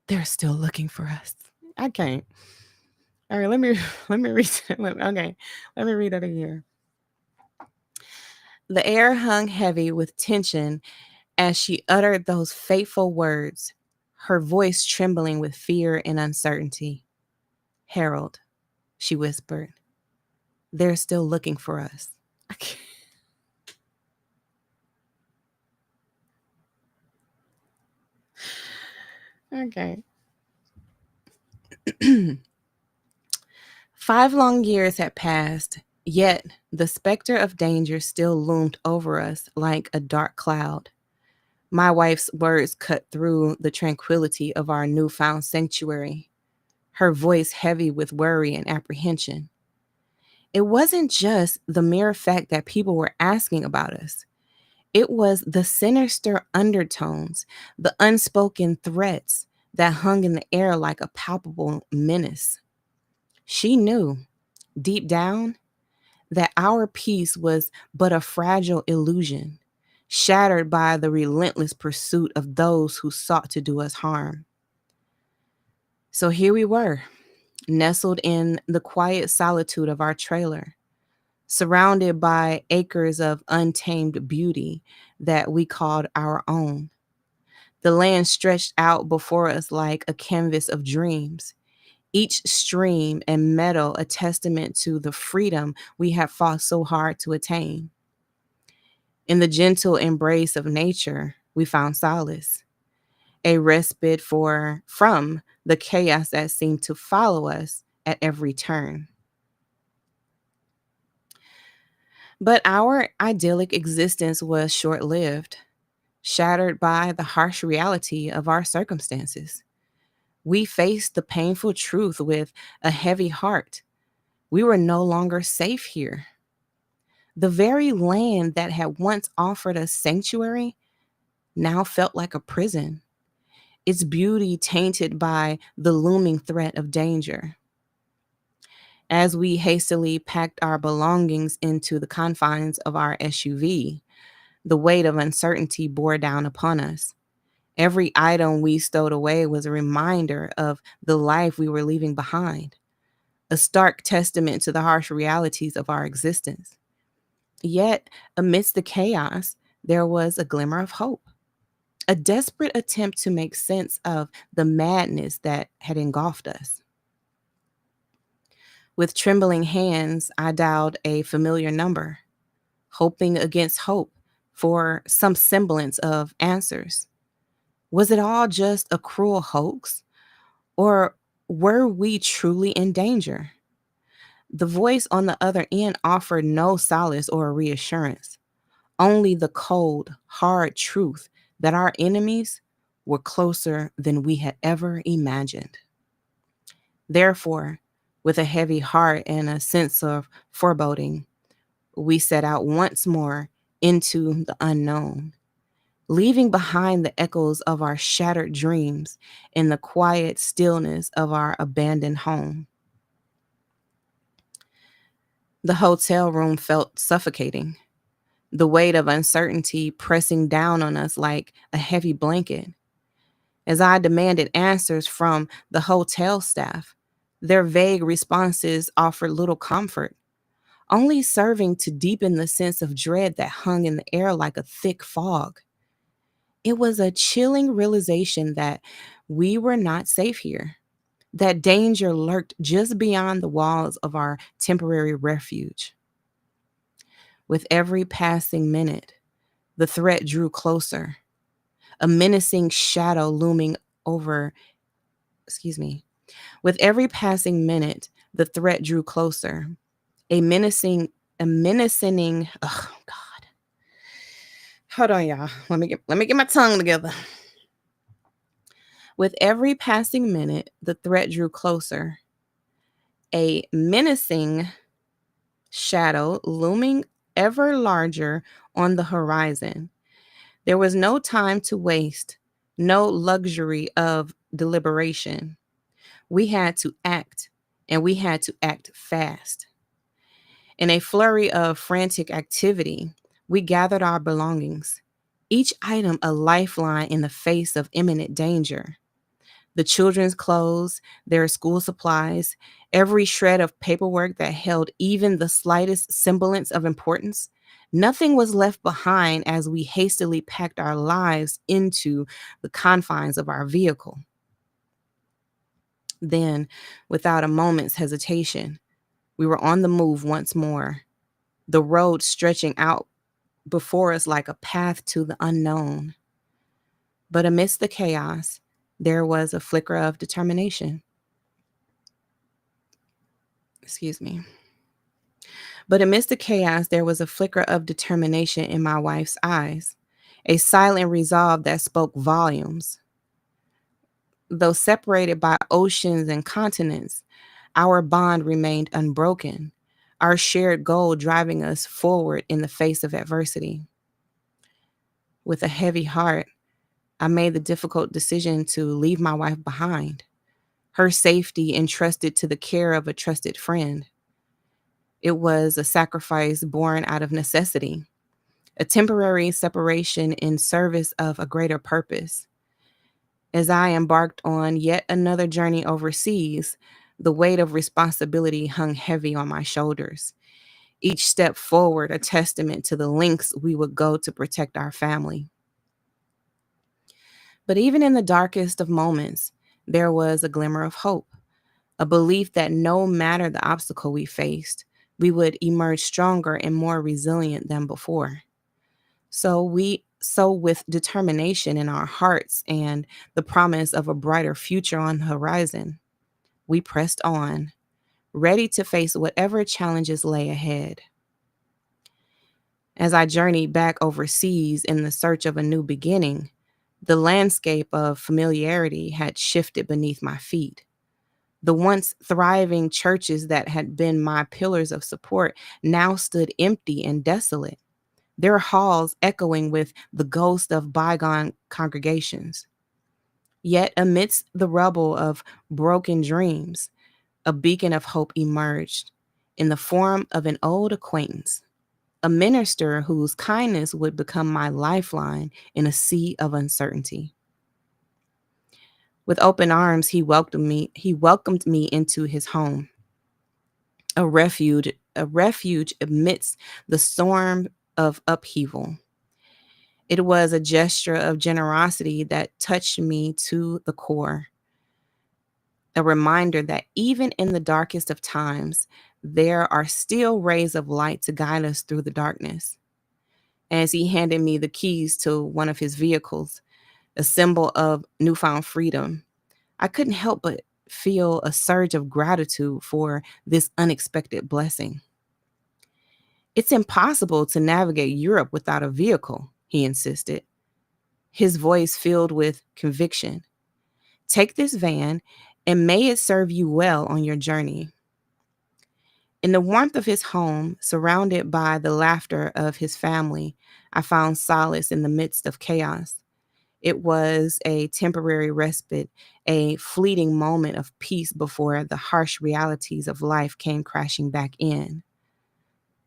They're still looking for us. I can't. All right, let me read okay. Let me read that again. The air hung heavy with tension as she uttered those fateful words, her voice trembling with fear and uncertainty. "Harold," she whispered, "they're still looking for us." Okay. 5 long years had passed, yet the specter of danger still loomed over us like a dark cloud. My wife's words cut through the tranquility of our newfound sanctuary, her voice heavy with worry and apprehension. It wasn't just the mere fact that people were asking about us. It was the sinister undertones, the unspoken threats that hung in the air like a palpable menace. She knew, deep down, that our peace was but a fragile illusion, shattered by the relentless pursuit of those who sought to do us harm. So here we were, nestled in the quiet solitude of our trailer, surrounded by acres of untamed beauty that we called our own. The land stretched out before us like a canvas of dreams, each stream and meadow a testament to the freedom we had fought so hard to attain. In the gentle embrace of nature, we found solace, a respite from the chaos that seemed to follow us at every turn. But our idyllic existence was short lived, shattered by the harsh reality of our circumstances. We faced the painful truth with a heavy heart. We were no longer safe here. The very land that had once offered us sanctuary now felt like a prison, its beauty tainted by the looming threat of danger. As we hastily packed our belongings into the confines of our SUV, the weight of uncertainty bore down upon us. Every item we stowed away was a reminder of the life we were leaving behind, a stark testament to the harsh realities of our existence. Yet, amidst the chaos, there was a glimmer of hope, a desperate attempt to make sense of the madness that had engulfed us. With trembling hands, I dialed a familiar number, hoping against hope for some semblance of answers. Was it all just a cruel hoax, or were we truly in danger? The voice on the other end offered no solace or reassurance, only the cold, hard truth that our enemies were closer than we had ever imagined. Therefore, with a heavy heart and a sense of foreboding, we set out once more into the unknown, leaving behind the echoes of our shattered dreams in the quiet stillness of our abandoned home. The hotel room felt suffocating, the weight of uncertainty pressing down on us like a heavy blanket. As I demanded answers from the hotel staff, their vague responses offered little comfort, only serving to deepen the sense of dread that hung in the air like a thick fog. It was a chilling realization that we were not safe here, that danger lurked just beyond the walls of our temporary refuge. With every passing minute, the threat drew closer, a menacing shadow looming over, excuse me. With every passing minute, the threat drew closer, a menacing, oh God. Hold on, y'all. Let me get my tongue together. With every passing minute, the threat drew closer, a menacing shadow looming ever larger on the horizon. There was no time to waste, no luxury of deliberation. We had to act, and we had to act fast. In a flurry of frantic activity, we gathered our belongings, each item a lifeline in the face of imminent danger. The children's clothes, their school supplies, every shred of paperwork that held even the slightest semblance of importance. Nothing was left behind as we hastily packed our lives into the confines of our vehicle. Then, without a moment's hesitation, we were on the move once more, the road stretching out before us like a path to the unknown. But amidst the chaos, there was a flicker of determination. Excuse me. But amidst the chaos, there was a flicker of determination in my wife's eyes, a silent resolve that spoke volumes. Though separated by oceans and continents, our bond remained unbroken, our shared goal driving us forward in the face of adversity. With a heavy heart, I made the difficult decision to leave my wife behind, her safety entrusted to the care of a trusted friend. It was a sacrifice born out of necessity, a temporary separation in service of a greater purpose. As I embarked on yet another journey overseas, the weight of responsibility hung heavy on my shoulders. Each step forward a testament to the lengths we would go to protect our family. But even in the darkest of moments, there was a glimmer of hope, a belief that no matter the obstacle we faced, we would emerge stronger and more resilient than before. So with determination in our hearts and the promise of a brighter future on the horizon, we pressed on, ready to face whatever challenges lay ahead. As I journeyed back overseas in the search of a new beginning, the landscape of familiarity had shifted beneath my feet. The once thriving churches that had been my pillars of support now stood empty and desolate, their halls echoing with the ghost of bygone congregations. Yet, amidst the rubble of broken dreams, a beacon of hope emerged in the form of an old acquaintance, a minister whose kindness would become my lifeline in a sea of uncertainty. With open arms, he welcomed me into his home, a refuge amidst the storm of upheaval. It was a gesture of generosity that touched me to the core, a reminder that even in the darkest of times, there are still rays of light to guide us through the darkness. As he handed me the keys to one of his vehicles, a symbol of newfound freedom, I couldn't help but feel a surge of gratitude for this unexpected blessing. It's impossible to navigate Europe without a vehicle, he insisted, his voice filled with conviction. Take this van, and may it serve you well on your journey. In the warmth of his home, surrounded by the laughter of his family, I found solace in the midst of chaos. It was a temporary respite, a fleeting moment of peace before the harsh realities of life came crashing back in.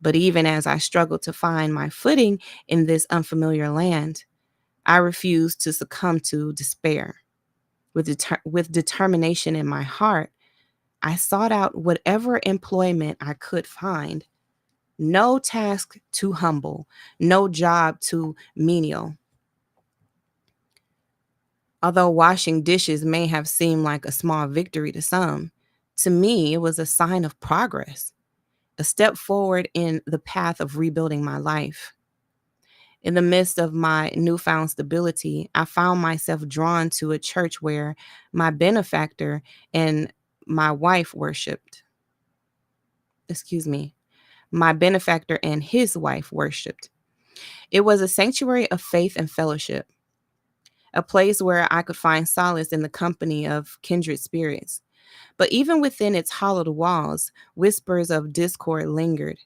But even as I struggled to find my footing in this unfamiliar land, I refused to succumb to despair. With determination in my heart, I sought out whatever employment I could find. No task too humble, no job too menial. Although washing dishes may have seemed like a small victory to some, to me it was a sign of progress, a step forward in the path of rebuilding my life. In the midst of my newfound stability, I found myself drawn to a church where my benefactor and my wife worshiped. Excuse me, my benefactor and his wife worshiped. It was a sanctuary of faith and fellowship, a place where I could find solace in the company of kindred spirits. But even within its hollowed walls, whispers of discord lingered,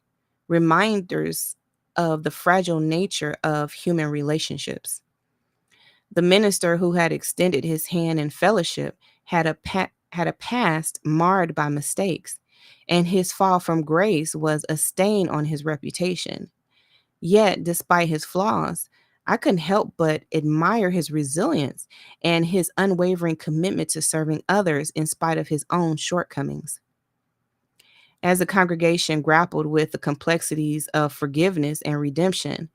reminders of the fragile nature of human relationships. The minister who had extended his hand in fellowship had a past marred by mistakes, and his fall from grace was a stain on his reputation. Yet, despite his flaws, I couldn't help but admire his resilience and his unwavering commitment to serving others in spite of his own shortcomings. As the congregation grappled with the complexities of forgiveness and redemption,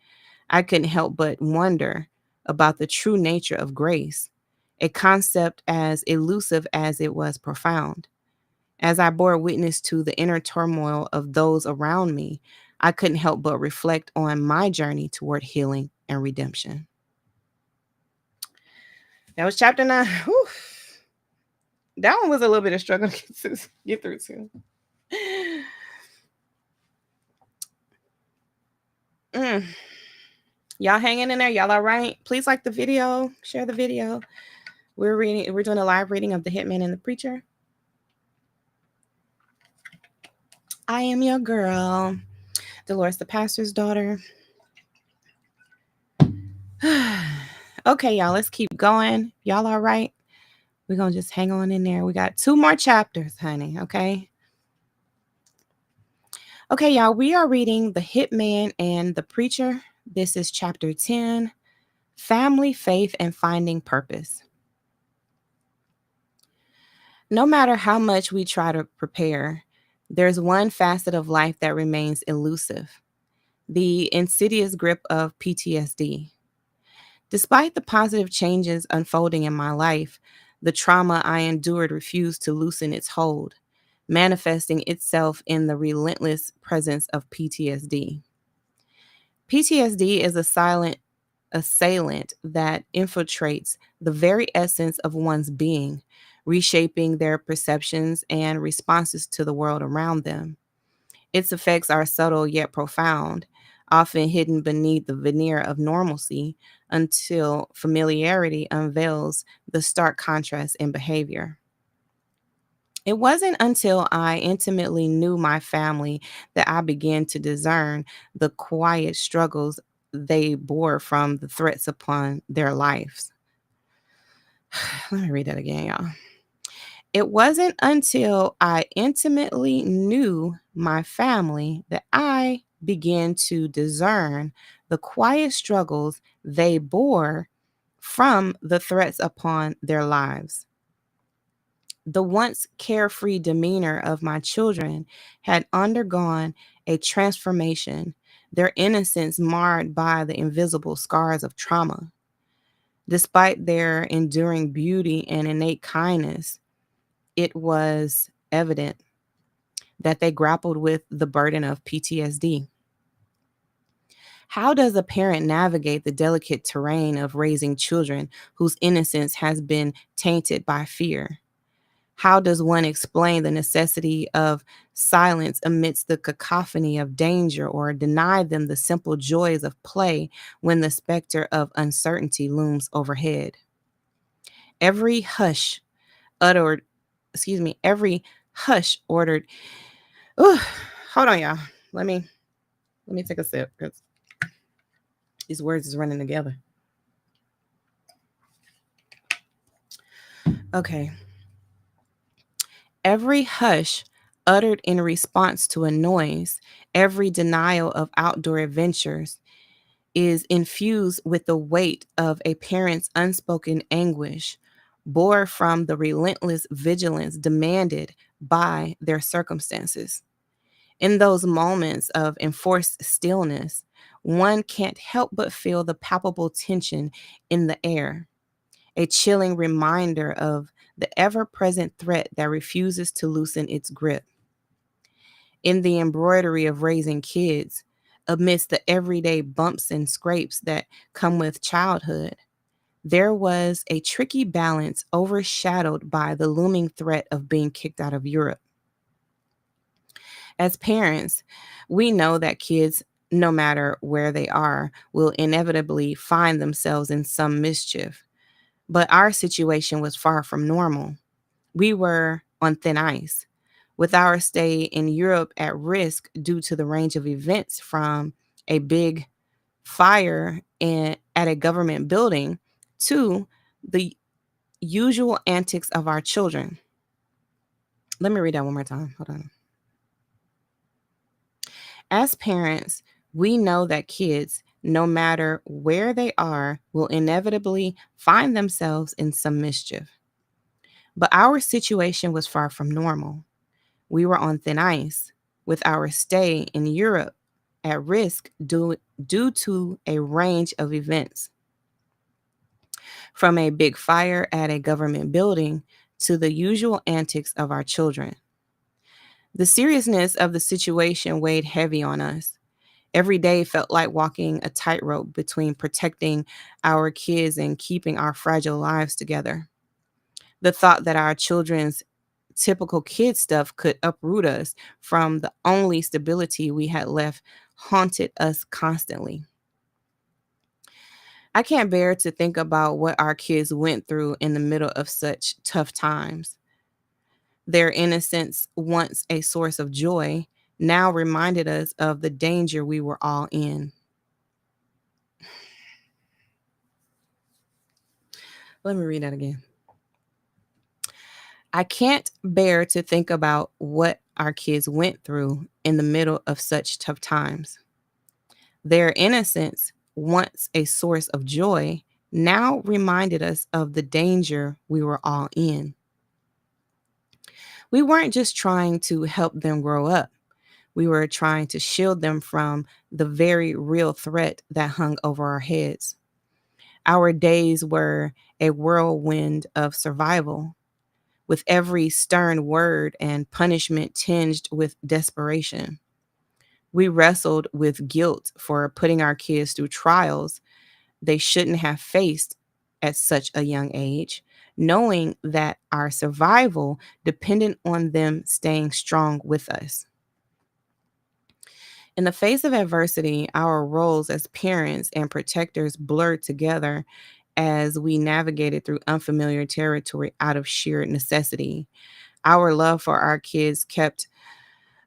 I couldn't help but wonder about the true nature of grace, a concept as elusive as it was profound. As I bore witness to the inner turmoil of those around me, I couldn't help but reflect on my journey toward healing and redemption. That was chapter 9. Whew. That one was a little bit of struggle to get through too. Mm. Y'all hanging in there? Y'all all right? Please like the video, share the video. We're doing a live reading of The Hitman and the Preacher. I am your girl, Dolores, the pastor's daughter. Okay, y'all, let's keep going. Y'all all right? We're going to just hang on in there. We got 2 more chapters, honey, okay? Okay, y'all, we are reading The Hitman and the Preacher. This is chapter 10, Family, Faith, and Finding Purpose. No matter how much we try to prepare, there's one facet of life that remains elusive: the insidious grip of PTSD. Despite the positive changes unfolding in my life, the trauma I endured refused to loosen its hold, manifesting itself in the relentless presence of PTSD. PTSD is a silent assailant that infiltrates the very essence of one's being, reshaping their perceptions and responses to the world around them. Its effects are subtle yet profound, often hidden beneath the veneer of normalcy until familiarity unveils the stark contrast in behavior. It wasn't until I intimately knew my family that I began to discern the quiet struggles they bore from the threats upon their lives. Let me read that again, y'all. It wasn't until I intimately knew my family that I began to discern the quiet struggles they bore from the threats upon their lives. The once carefree demeanor of my children had undergone a transformation, their innocence marred by the invisible scars of trauma. Despite their enduring beauty and innate kindness, it was evident that they grappled with the burden of PTSD. How does a parent navigate the delicate terrain of raising children whose innocence has been tainted by fear? How does one explain the necessity of silence amidst the cacophony of danger, or deny them the simple joys of play when the specter of uncertainty looms overhead? Every hush uttered, every hush ordered. Ooh, hold on, y'all. Let me take a sip because these words is running together. Okay. Every hush uttered in response to a noise, every denial of outdoor adventures is infused with the weight of a parent's unspoken anguish, bore from the relentless vigilance demanded by their circumstances. In those moments of enforced stillness, one can't help but feel the palpable tension in the air, a chilling reminder of the ever present threat that refuses to loosen its grip. In the embroidery of raising kids, amidst the everyday bumps and scrapes that come with childhood, there was a tricky balance overshadowed by the looming threat of being kicked out of Europe. As parents, we know that kids, no matter where they are, will inevitably find themselves in some mischief. But our situation was far from normal. We were on thin ice, with our stay in Europe at risk due to the range of events from a big fire at a government building to the usual antics of our children. Let me read that one more time. Hold on. As parents, we know that kids, no matter where they are, will inevitably find themselves in some mischief. But our situation was far from normal. We were on thin ice, with our stay in Europe at risk due to a range of events, from a big fire at a government building to the usual antics of our children. The seriousness of the situation weighed heavy on us. Every day felt like walking a tightrope between protecting our kids and keeping our fragile lives together. The thought that our children's typical kid stuff could uproot us from the only stability we had left haunted us constantly. I can't bear to think about what our kids went through in the middle of such tough times. Their innocence, once a source of joy, now reminded us of the danger we were all in. Let me read that again. I can't bear to think about what our kids went through in the middle of such tough times. Their innocence, once a source of joy, now reminded us of the danger we were all in. We weren't just trying to help them grow up, we were trying to shield them from the very real threat that hung over our heads. Our days were a whirlwind of survival, with every stern word and punishment tinged with desperation. We wrestled with guilt for putting our kids through trials they shouldn't have faced at such a young age, knowing that our survival depended on them staying strong with us. In the face of adversity, our roles as parents and protectors blurred together as we navigated through unfamiliar territory out of sheer necessity. Our love for our kids kept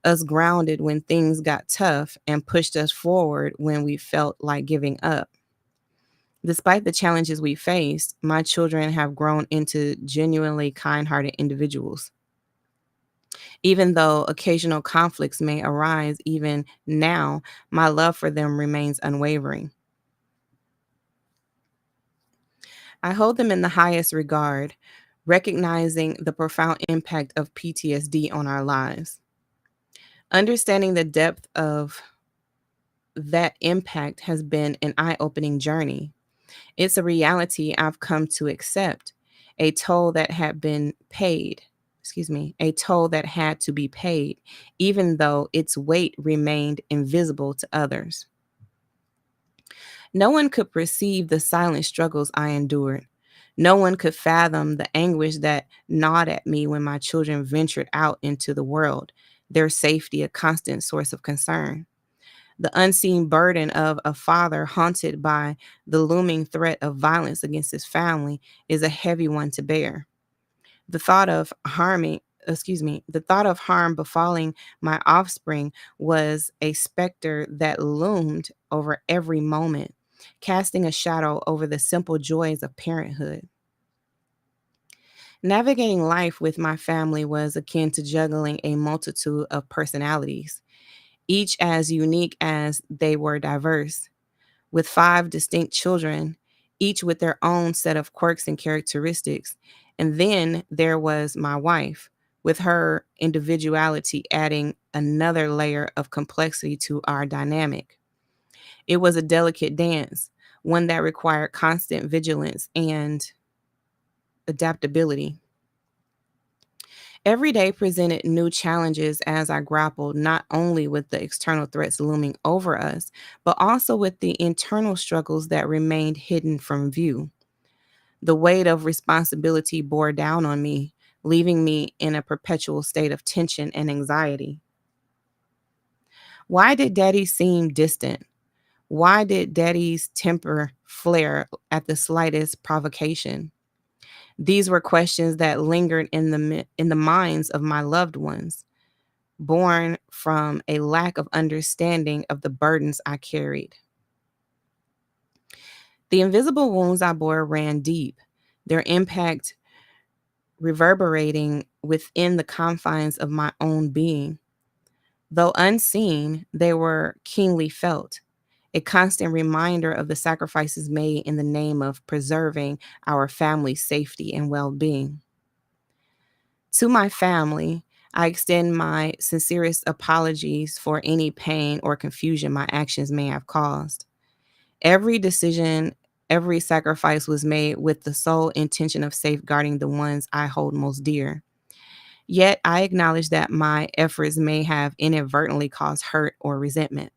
us grounded when things got tough and pushed us forward when we felt like giving up. Despite the challenges we faced, my children have grown into genuinely kind hearted individuals. Even though occasional conflicts may arise, even now, my love for them remains unwavering. I hold them in the highest regard, recognizing the profound impact of PTSD on our lives. Understanding the depth of that impact has been an eye opening journey. It's a reality I've come to accept, a toll that had been paid. Excuse me, a toll that had to be paid, even though its weight remained invisible to others. No one could perceive the silent struggles I endured. No one could fathom the anguish that gnawed at me when my children ventured out into the world, their safety a constant source of concern. The unseen burden of a father haunted by the looming threat of violence against his family is a heavy one to bear. The thought of the thought of harm befalling my offspring was a specter that loomed over every moment, casting a shadow over the simple joys of parenthood. Navigating life with my family was akin to juggling a multitude of personalities, each as unique as they were diverse. With five distinct children, each with their own set of quirks and characteristics. And then there was my wife, with her individuality adding another layer of complexity to our dynamic. It was a delicate dance, one that required constant vigilance and adaptability. Every day presented new challenges as I grappled not only with the external threats looming over us, but also with the internal struggles that remained hidden from view. The weight of responsibility bore down on me, leaving me in a perpetual state of tension and anxiety. Why did daddy seem distant? Why did daddy's temper flare at the slightest provocation? These were questions that lingered in in the minds of my loved ones, born from a lack of understanding of the burdens I carried. The invisible wounds I bore ran deep, their impact reverberating within the confines of my own being. Though unseen, they were keenly felt, a constant reminder of the sacrifices made in the name of preserving our family's safety and well being. To my family, I extend my sincerest apologies for any pain or confusion my actions may have caused. Every decision, every sacrifice was made with the sole intention of safeguarding the ones I hold most dear. Yet I acknowledge that my efforts may have inadvertently caused hurt or resentment.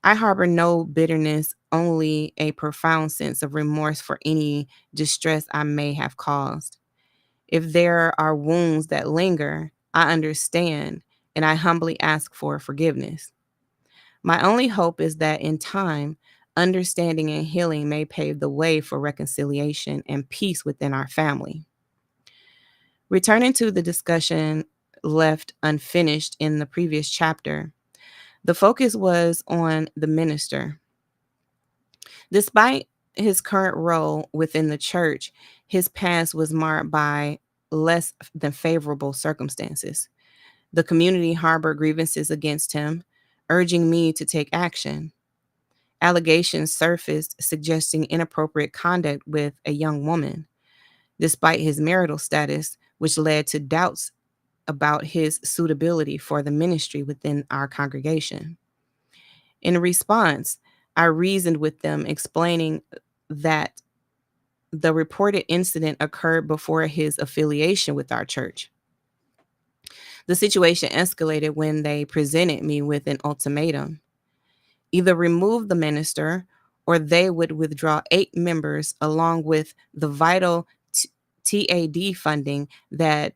I harbor no bitterness, only a profound sense of remorse for any distress I may have caused. If there are wounds that linger, I understand and I humbly ask for forgiveness. My only hope is that in time, understanding and healing may pave the way for reconciliation and peace within our family. Returning to the discussion left unfinished in the previous chapter, the focus was on the minister. Despite his current role within the church, his past was marked by less than favorable circumstances. The community harbored grievances against him, urging me to take action. Allegations surfaced suggesting inappropriate conduct with a young woman, despite his marital status, which led to doubts about his suitability for the ministry within our congregation. In response, I reasoned with them, explaining that the reported incident occurred before his affiliation with our church. The situation escalated when they presented me with an ultimatum: either remove the minister or they would withdraw 8 members along with the vital TAD funding that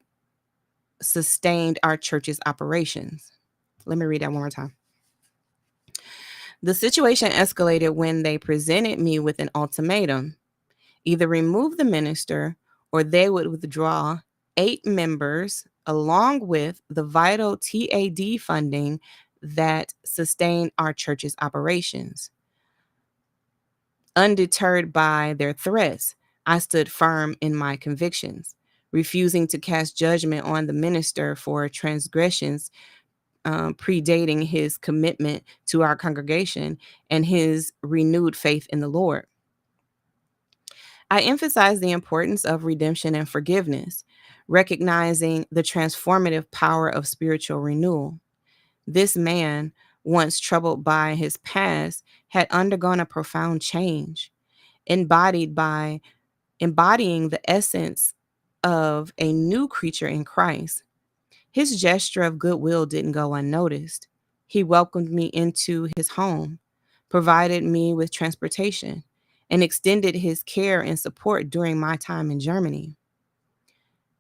sustained our church's operations. Let me read that one more time. The situation escalated when they presented me with an ultimatum: either remove the minister or they would withdraw 8 members along with the vital TAD funding that sustained our church's operations. Undeterred by their threats, I stood firm in my convictions, refusing to cast judgment on the minister for transgressions predating his commitment to our congregation and his renewed faith in the Lord. I emphasize the importance of redemption and forgiveness, recognizing the transformative power of spiritual renewal. This man, once troubled by his past, had undergone a profound change, embodied by embodying the essence of a new creature in Christ. His gesture of goodwill didn't go unnoticed. He welcomed me into his home, provided me with transportation, and extended his care and support during my time in Germany.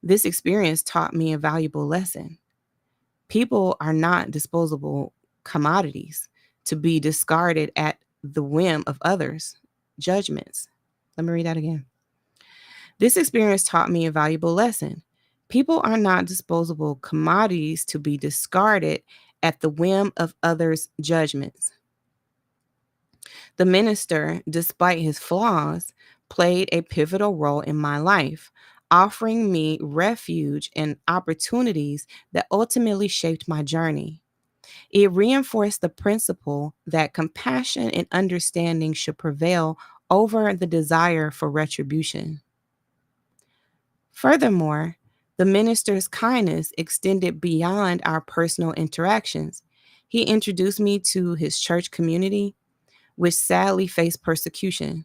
This experience taught me a valuable lesson. People are not disposable commodities to be discarded at the whim of others' judgments. Let me read that again. This experience taught me a valuable lesson. People are not disposable commodities to be discarded at the whim of others' judgments. The minister, despite his flaws, played a pivotal role in my life, offering me refuge and opportunities that ultimately shaped my journey. It reinforced the principle that compassion and understanding should prevail over the desire for retribution. Furthermore, the minister's kindness extended beyond our personal interactions. He introduced me to his church community, which sadly faced persecution,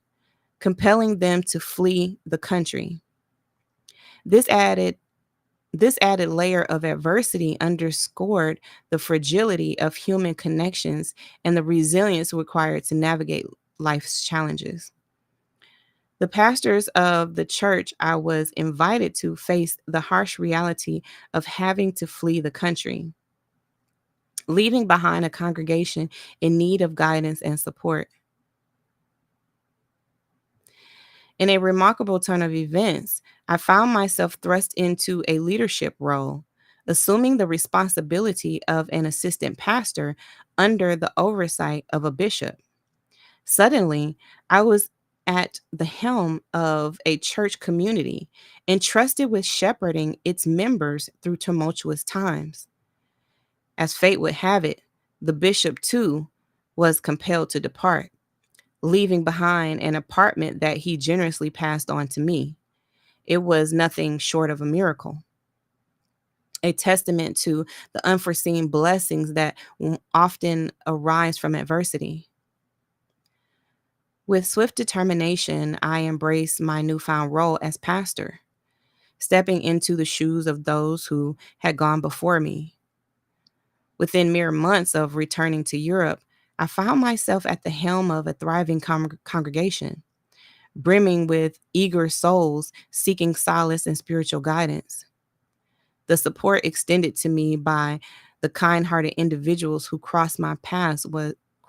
compelling them to flee the country. This added this added layer of adversity underscored the fragility of human connections and the resilience required to navigate life's challenges. The pastors of the church I was invited to faced the harsh reality of having to flee the country, leaving behind a congregation in need of guidance and support. In a remarkable turn of events, I found myself thrust into a leadership role, assuming the responsibility of an assistant pastor under the oversight of a bishop. Suddenly, I was at the helm of a church community, entrusted with shepherding its members through tumultuous times. As fate would have it, the bishop, too, was compelled to depart, leaving behind an apartment that he generously passed on to me. It was nothing short of a miracle, a testament to the unforeseen blessings that often arise from adversity. With swift determination, I embraced my newfound role as pastor, stepping into the shoes of those who had gone before me. Within mere months of returning to Europe, I found myself at the helm of a thriving congregation, brimming with eager souls seeking solace and spiritual guidance. The support extended to me by the kind hearted individuals who crossed my paths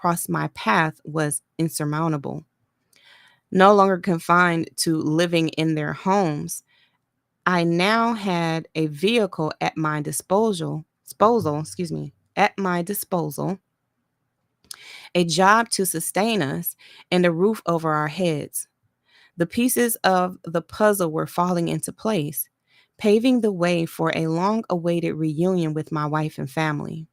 crossed my path was insurmountable. No longer confined to living in their homes, I now had a vehicle at my disposal, a job to sustain us, and a roof over our heads. The pieces of the puzzle were falling into place, paving the way for a long awaited reunion with my wife and family.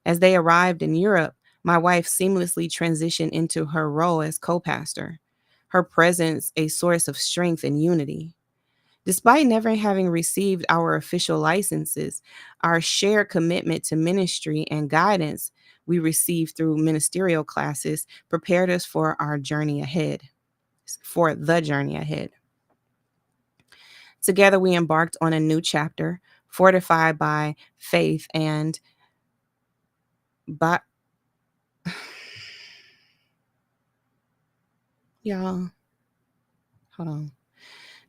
As they arrived in Europe, my wife seamlessly transitioned into her role as co pastor, her presence a source of strength and unity. Despite never having received our official licenses, our shared commitment to ministry and guidance we received through ministerial classes prepared us for the journey ahead. Together, we embarked on a new chapter, fortified by faith and by y'all. Hold on.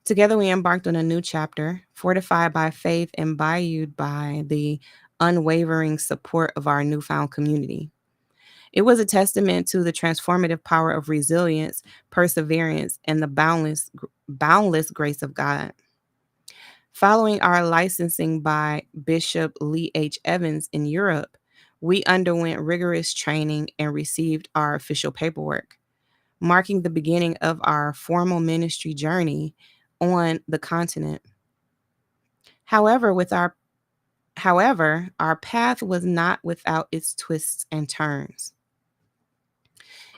Together, we embarked on a new chapter, fortified by faith and buoyed by the unwavering support of our newfound community. It was a testament to the transformative power of resilience, perseverance, and the boundless grace of God. Following our licensing by Bishop Lee H. Evans in Europe, we underwent rigorous training and received our official paperwork, marking the beginning of our formal ministry journey on the continent. However, with our our path was not without its twists and turns.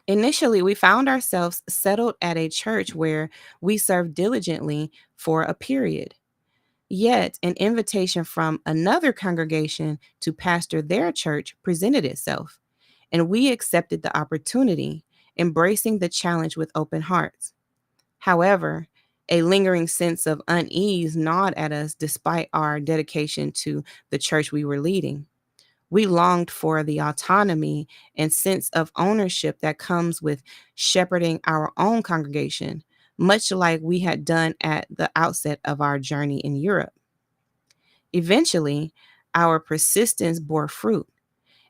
Initially, we found ourselves settled at a church where we served diligently for a period. Yet, an invitation from another congregation to pastor their church presented itself, and we accepted the opportunity, embracing the challenge with open hearts. However, a lingering sense of unease gnawed at us despite our dedication to the church we were leading. We longed for the autonomy and sense of ownership that comes with shepherding our own congregation, much like we had done at the outset of our journey in Europe. Eventually, our persistence bore fruit,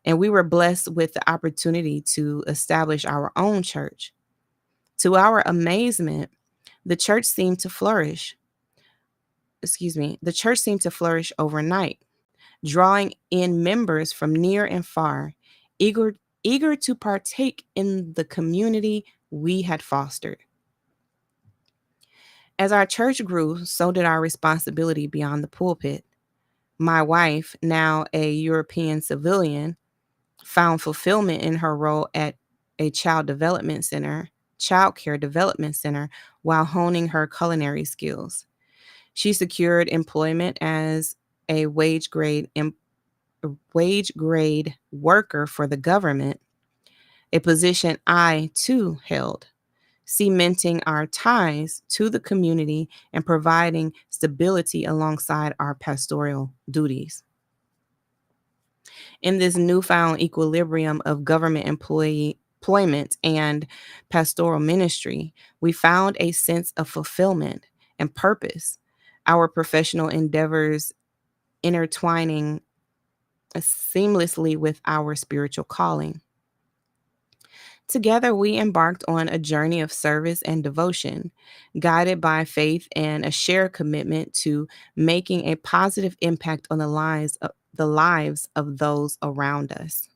and we were blessed with the opportunity to establish our own church. To our amazement, the church seemed to flourish. The church seemed to flourish overnight, drawing in members from near and far, eager eager to partake in the community we had fostered. As our church grew, so did our responsibility beyond the pulpit. My wife, now a European civilian, found fulfillment in her role at a child care development center while honing her culinary skills. She secured employment as a wage grade worker for the government, a position I too held, cementing our ties to the community and providing stability alongside our pastoral duties. In this newfound equilibrium of government employment and pastoral ministry, we found a sense of fulfillment and purpose, our professional endeavors intertwining seamlessly with our spiritual calling. Together, we embarked on a journey of service and devotion, guided by faith and a shared commitment to making a positive impact on the lives of those around us.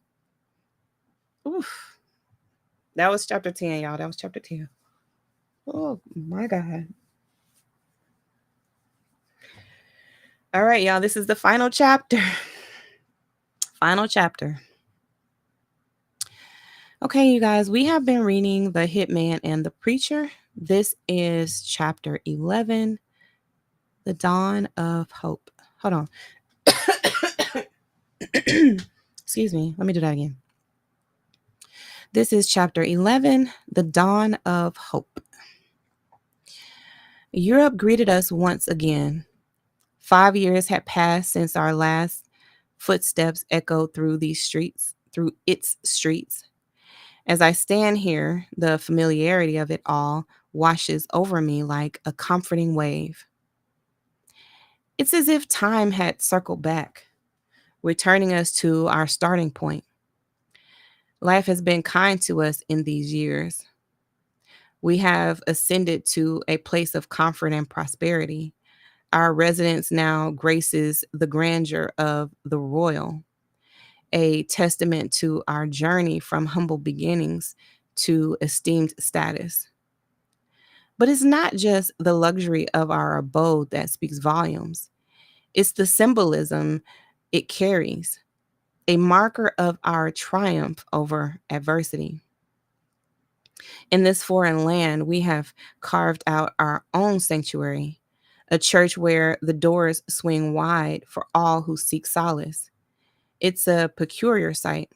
Oof. That was chapter 10, y'all. That was chapter 10. Oh my God. All right, y'all. This is the final chapter. Final chapter. Okay, you guys, we have been reading The Hitman and the Preacher. This is chapter 11, The Dawn of Hope. Hold on. Excuse me. Let me do that again. This is chapter 11, The Dawn of Hope. Europe greeted us once again. 5 years had passed since our last footsteps echoed through its streets. As I stand here, the familiarity of it all washes over me like a comforting wave. It's as if time had circled back, returning us to our starting point. Life has been kind to us in these years. We have ascended to a place of comfort and prosperity. Our residence now graces the grandeur of the royal, a testament to our journey from humble beginnings to esteemed status. But it's not just the luxury of our abode that speaks volumes, it's the symbolism it carries, a marker of our triumph over adversity. In this foreign land, we have carved out our own sanctuary, a church where the doors swing wide for all who seek solace. It's a peculiar sight,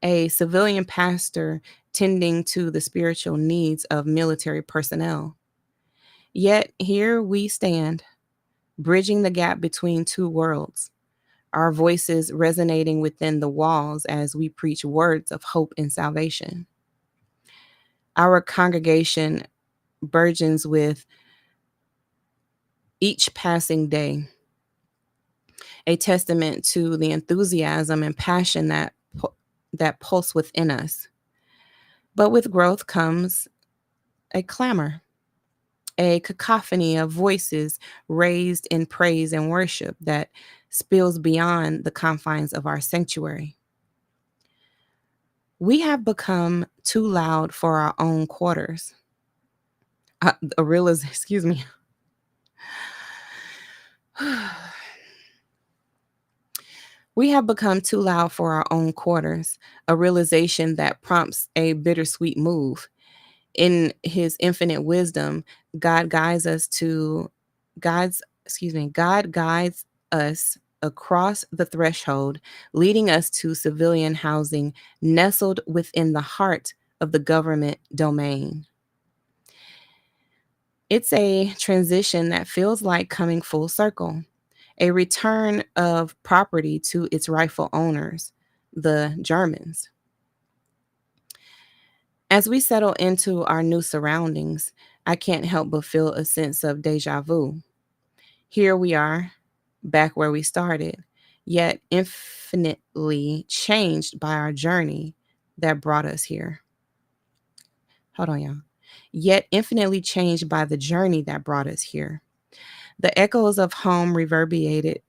a civilian pastor tending to the spiritual needs of military personnel. Yet here we stand, bridging the gap between two worlds, our voices resonating within the walls as we preach words of hope and salvation. Our congregation burgeons with each passing day, a testament to the enthusiasm and passion that pulse within us. But with growth comes a clamor, a cacophony of voices raised in praise and worship that spills beyond the confines of our sanctuary. We have become too loud for our own quarters. A real is, excuse me. We have become too loud for our own quarters, a realization that prompts a bittersweet move. In his infinite wisdom, God guides us to God guides us across the threshold, leading us to civilian housing nestled within the heart of the government domain. It's a transition that feels like coming full circle, a return of property to its rightful owners, the Germans. As we settle into our new surroundings, I can't help but feel a sense of deja vu. Here we are, back where we started, yet infinitely changed by our journey that brought us here. Hold on, y'all. Yet infinitely changed by the journey that brought us here. The echoes of home reverberated.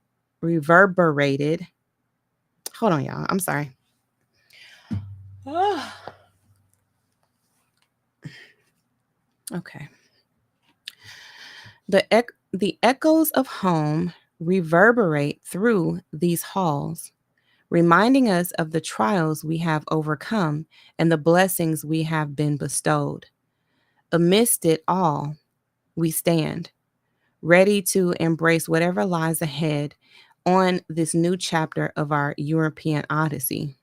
Hold on, y'all. I'm sorry. Okay. The echoes of home reverberate through these halls, reminding us of the trials we have overcome and the blessings we have been bestowed. Amidst it all, we stand, ready to embrace whatever lies ahead on this new chapter of our European Odyssey.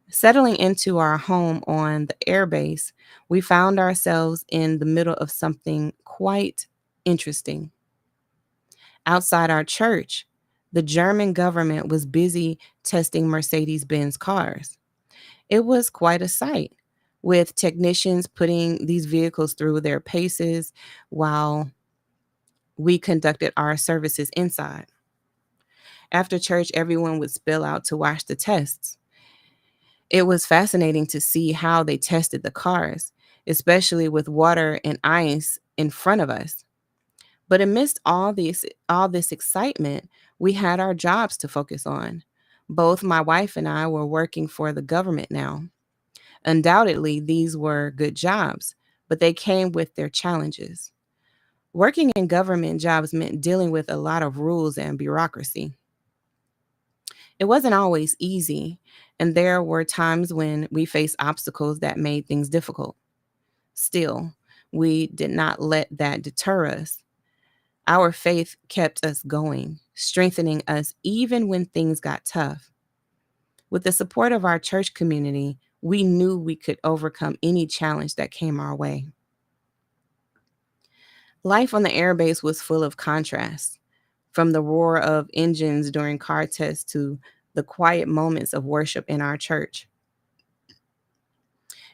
Settling into our home on the airbase, we found ourselves in the middle of something quite interesting. Outside our church, the German government was busy testing Mercedes Benz cars. It was quite a sight, with technicians putting these vehicles through their paces while we conducted our services inside. After church, everyone would spill out to watch the tests. It was fascinating to see how they tested the cars, especially with water and ice in front of us. But amidst all this excitement, we had our jobs to focus on. Both my wife and I were working for the government now. Undoubtedly, these were good jobs, but they came with their challenges. Working in government jobs meant dealing with a lot of rules and bureaucracy. It wasn't always easy, and there were times when we faced obstacles that made things difficult. Still, we did not let that deter us. Our faith kept us going, strengthening us even when things got tough. With the support of our church community, we knew we could overcome any challenge that came our way. Life on the airbase was full of contrasts, from the roar of engines during car tests to the quiet moments of worship in our church.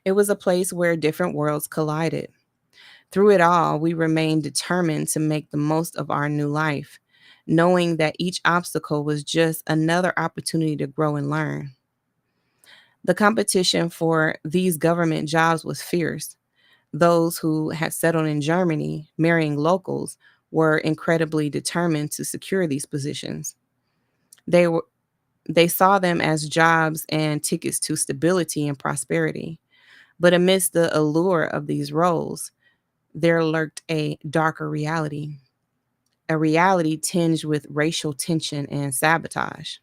It was a place where different worlds collided. Through it all, we remained determined to make the most of our new life, knowing that each obstacle was just another opportunity to grow and learn. The competition for these government jobs was fierce. Those who had settled in Germany, marrying locals, were incredibly determined to secure these positions. They were they saw them as jobs and tickets to stability and prosperity. But amidst the allure of these roles, there lurked a darker reality, a reality tinged with racial tension and sabotage.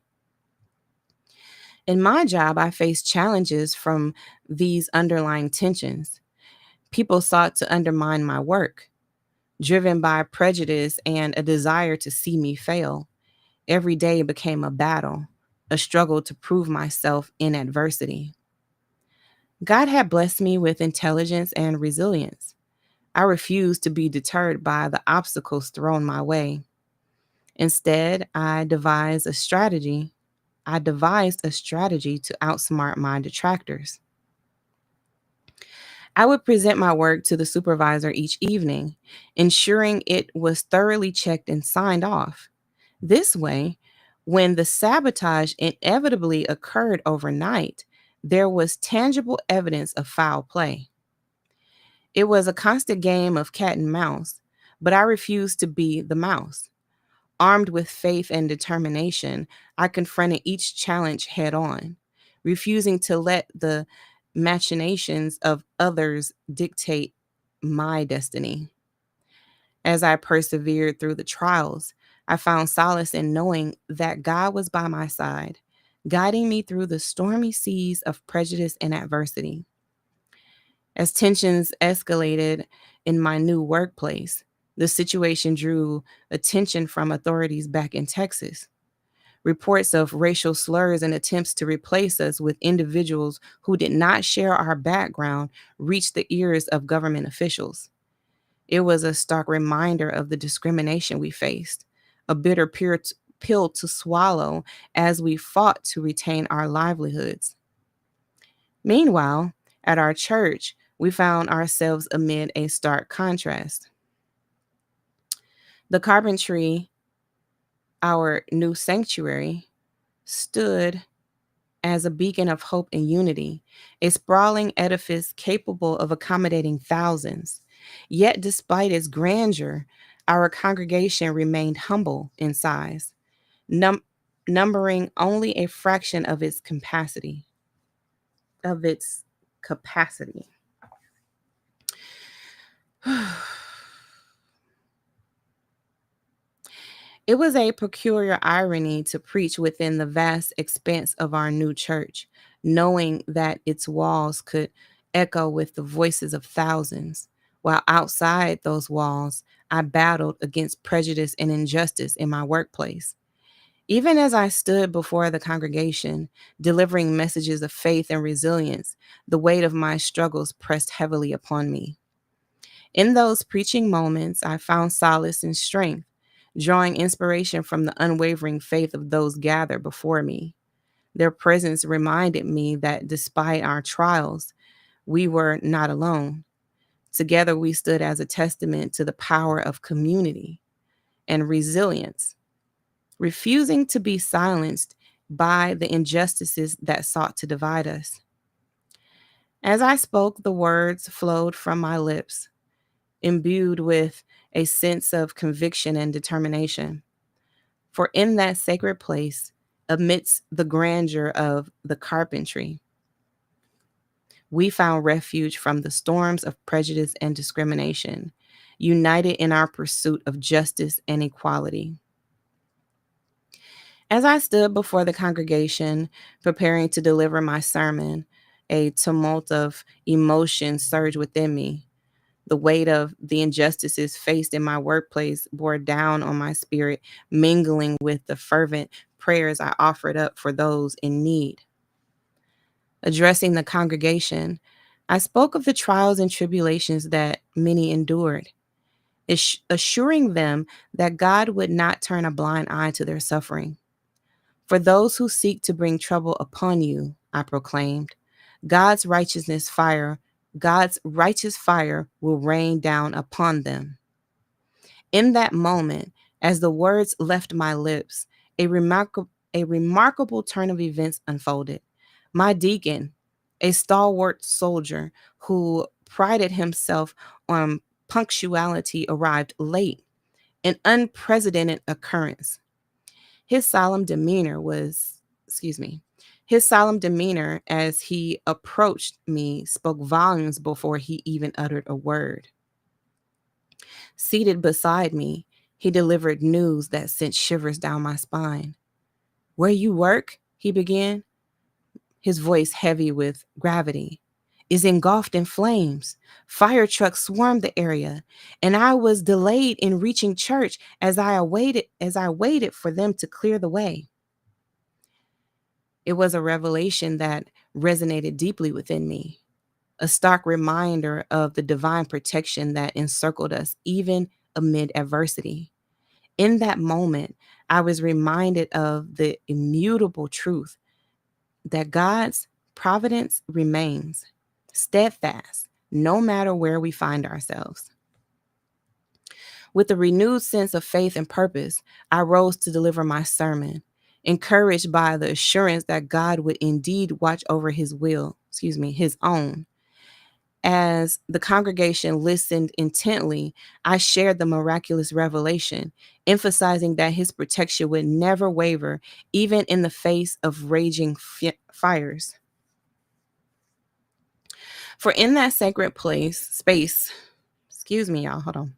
In my job, I faced challenges from these underlying tensions. People sought to undermine my work, driven by prejudice and a desire to see me fail. Every day became a battle, a struggle to prove myself in adversity. God had blessed me with intelligence and resilience. I refused to be deterred by the obstacles thrown my way. Instead, I devised a strategy to outsmart my detractors. I would present my work to the supervisor each evening, ensuring it was thoroughly checked and signed off. This way, when the sabotage inevitably occurred overnight, there was tangible evidence of foul play. It was a constant game of cat and mouse, but I refused to be the mouse. Armed with faith and determination, I confronted each challenge head on, refusing to let the machinations of others dictate my destiny. As I persevered through the trials, I found solace in knowing that God was by my side, guiding me through the stormy seas of prejudice and adversity. As tensions escalated in my new workplace, the situation drew attention from authorities back in Texas. Reports of racial slurs and attempts to replace us with individuals who did not share our background reached the ears of government officials. It was a stark reminder of the discrimination we faced, a bitter pill to swallow as we fought to retain our livelihoods. Meanwhile, at our church, we found ourselves amid a stark contrast. The carpentry, our new sanctuary, stood as a beacon of hope and unity, a sprawling edifice capable of accommodating thousands. Yet, despite its grandeur, our congregation remained humble in size, num- numbering only a fraction of its capacity. Of its capacity. It was a peculiar irony to preach within the vast expanse of our new church, knowing that its walls could echo with the voices of thousands, while outside those walls, I battled against prejudice and injustice in my workplace. Even as I stood before the congregation, delivering messages of faith and resilience, the weight of my struggles pressed heavily upon me. In those preaching moments, I found solace and strength, drawing inspiration from the unwavering faith of those gathered before me. Their presence reminded me that despite our trials, we were not alone. Together, we stood as a testament to the power of community and resilience, refusing to be silenced by the injustices that sought to divide us. As I spoke, the words flowed from my lips, imbued with a sense of conviction and determination. For in that sacred place, amidst the grandeur of the carpentry, we found refuge from the storms of prejudice and discrimination, united in our pursuit of justice and equality. As I stood before the congregation, preparing to deliver my sermon, a tumult of emotion surged within me. The weight of the injustices faced in my workplace bore down on my spirit, mingling with the fervent prayers I offered up for those in need. Addressing the congregation, I spoke of the trials and tribulations that many endured, assuring them that God would not turn a blind eye to their suffering. For those who seek to bring trouble upon you, I proclaimed, God's righteousness fire, God's righteous fire will rain down upon them. In that moment, as the words left my lips, a remarkable turn of events unfolded. My deacon, a stalwart soldier who prided himself on punctuality, arrived late, an unprecedented occurrence. His solemn demeanor was, excuse me, his solemn demeanor as he approached me spoke volumes before he even uttered a word. Seated beside me, he delivered news that sent shivers down my spine. "Where you work," he began, his voice heavy with gravity, "is engulfed in flames. Fire trucks swarmed the area, and I was delayed in reaching church as I waited for them to clear the way." It was a revelation that resonated deeply within me, a stark reminder of the divine protection that encircled us even amid adversity. In that moment, I was reminded of the immutable truth that God's providence remains steadfast no matter where we find ourselves. With a renewed sense of faith and purpose, I rose to deliver my sermon, encouraged by the assurance that God would indeed watch over his own. As the congregation listened intently, I shared the miraculous revelation, emphasizing that his protection would never waver, even in the face of raging fires. For in that sacred space, excuse me, y'all, hold on.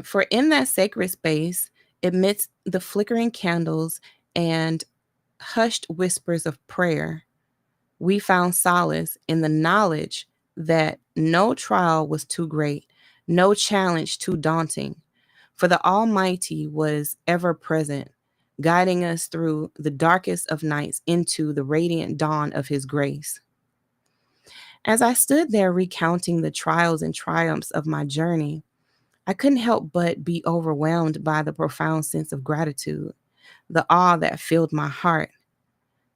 For in that sacred space, amidst the flickering candles and hushed whispers of prayer, we found solace in the knowledge that no trial was too great, no challenge too daunting, for the Almighty was ever present, guiding us through the darkest of nights into the radiant dawn of His grace. As I stood there recounting the trials and triumphs of my journey, I couldn't help but be overwhelmed by the profound sense of gratitude, the awe that filled my heart.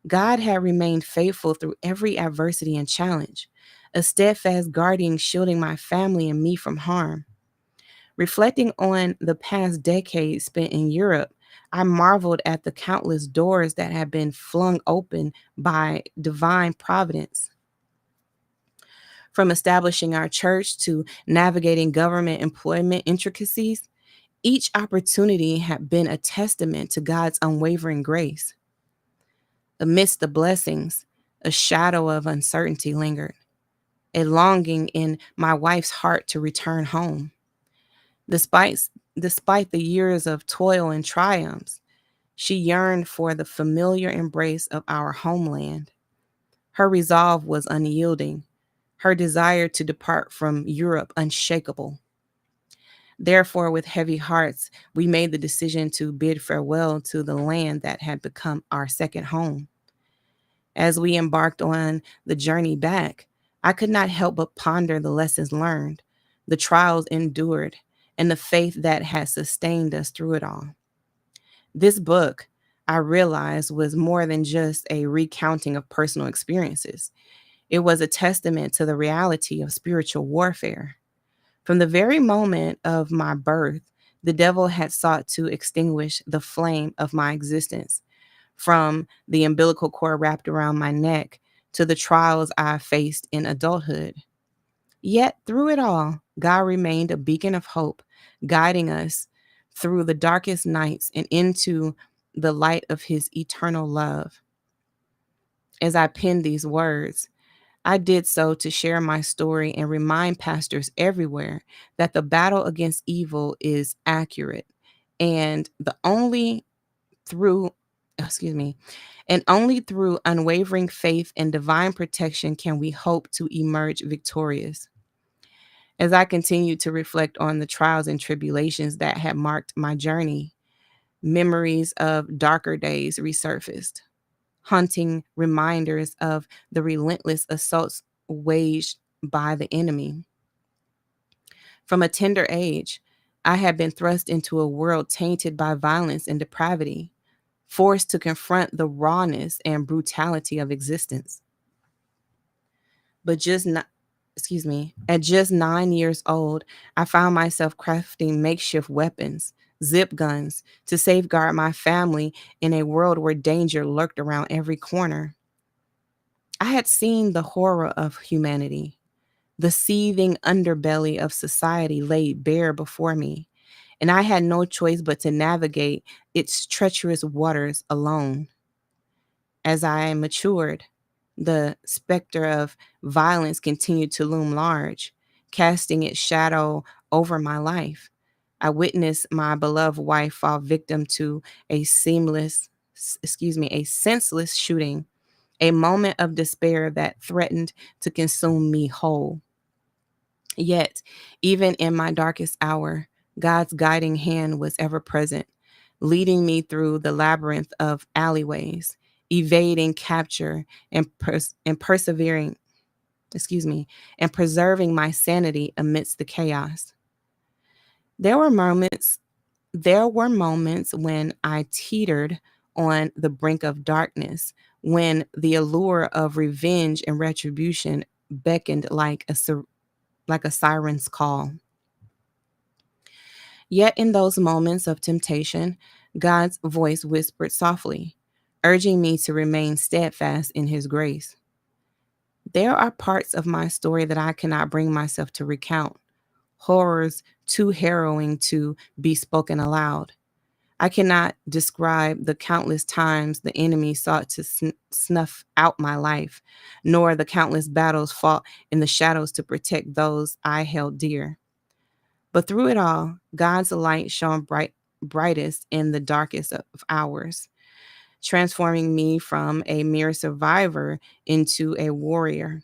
God had remained faithful through every adversity and challenge, a steadfast guardian shielding my family and me from harm. Reflecting on the past decades spent in Europe, I marveled at the countless doors that had been flung open by divine providence. From establishing our church to navigating government employment intricacies, each opportunity had been a testament to God's unwavering grace. Amidst the blessings, a shadow of uncertainty lingered, a longing in my wife's heart to return home. Despite, despite the years of toil and triumphs, she yearned for the familiar embrace of our homeland. Her resolve was unyielding, her desire to depart from Europe unshakable. Therefore, with heavy hearts, we made the decision to bid farewell to the land that had become our second home. As we embarked on the journey back, I could not help but ponder the lessons learned, the trials endured, and the faith that had sustained us through it all. This book, I realized, was more than just a recounting of personal experiences. It was a testament to the reality of spiritual warfare. From the very moment of my birth, the devil had sought to extinguish the flame of my existence, from the umbilical cord wrapped around my neck to the trials I faced in adulthood. Yet through it all, God remained a beacon of hope, guiding us through the darkest nights and into the light of his eternal love. As I penned these words, I did so to share my story and remind pastors everywhere that the battle against evil is accurate and the only through excuse me, and only through unwavering faith and divine protection can we hope to emerge victorious. As I continued to reflect on the trials and tribulations that had marked my journey, memories of darker days resurfaced, haunting reminders of the relentless assaults waged by the enemy. From a tender age, I had been thrust into a world tainted by violence and depravity, forced to confront the rawness and brutality of existence. But just not, excuse me, at just 9 years old, I found myself crafting makeshift weapons, zip guns to safeguard my family in a world where danger lurked around every corner. I had seen the horror of humanity, the seething underbelly of society laid bare before me, and I had no choice but to navigate its treacherous waters alone. As I matured, the specter of violence continued to loom large, casting its shadow over my life. I witnessed my beloved wife fall victim to a a senseless shooting, a moment of despair that threatened to consume me whole. Yet, even in my darkest hour, God's guiding hand was ever present, leading me through the labyrinth of alleyways, evading capture and persevering, and preserving my sanity amidst the chaos. There were moments, there were moments when I teetered on the brink of darkness, when the allure of revenge and retribution beckoned like a siren's call. Yet in those moments of temptation, God's voice whispered softly, urging me to remain steadfast in his grace. There are parts of my story that I cannot bring myself to recount, horrors too harrowing to be spoken aloud. I cannot describe the countless times the enemy sought to snuff out my life, nor the countless battles fought in the shadows to protect those I held dear. But through it all, God's light shone brightest in the darkest of hours, transforming me from a mere survivor into a warrior,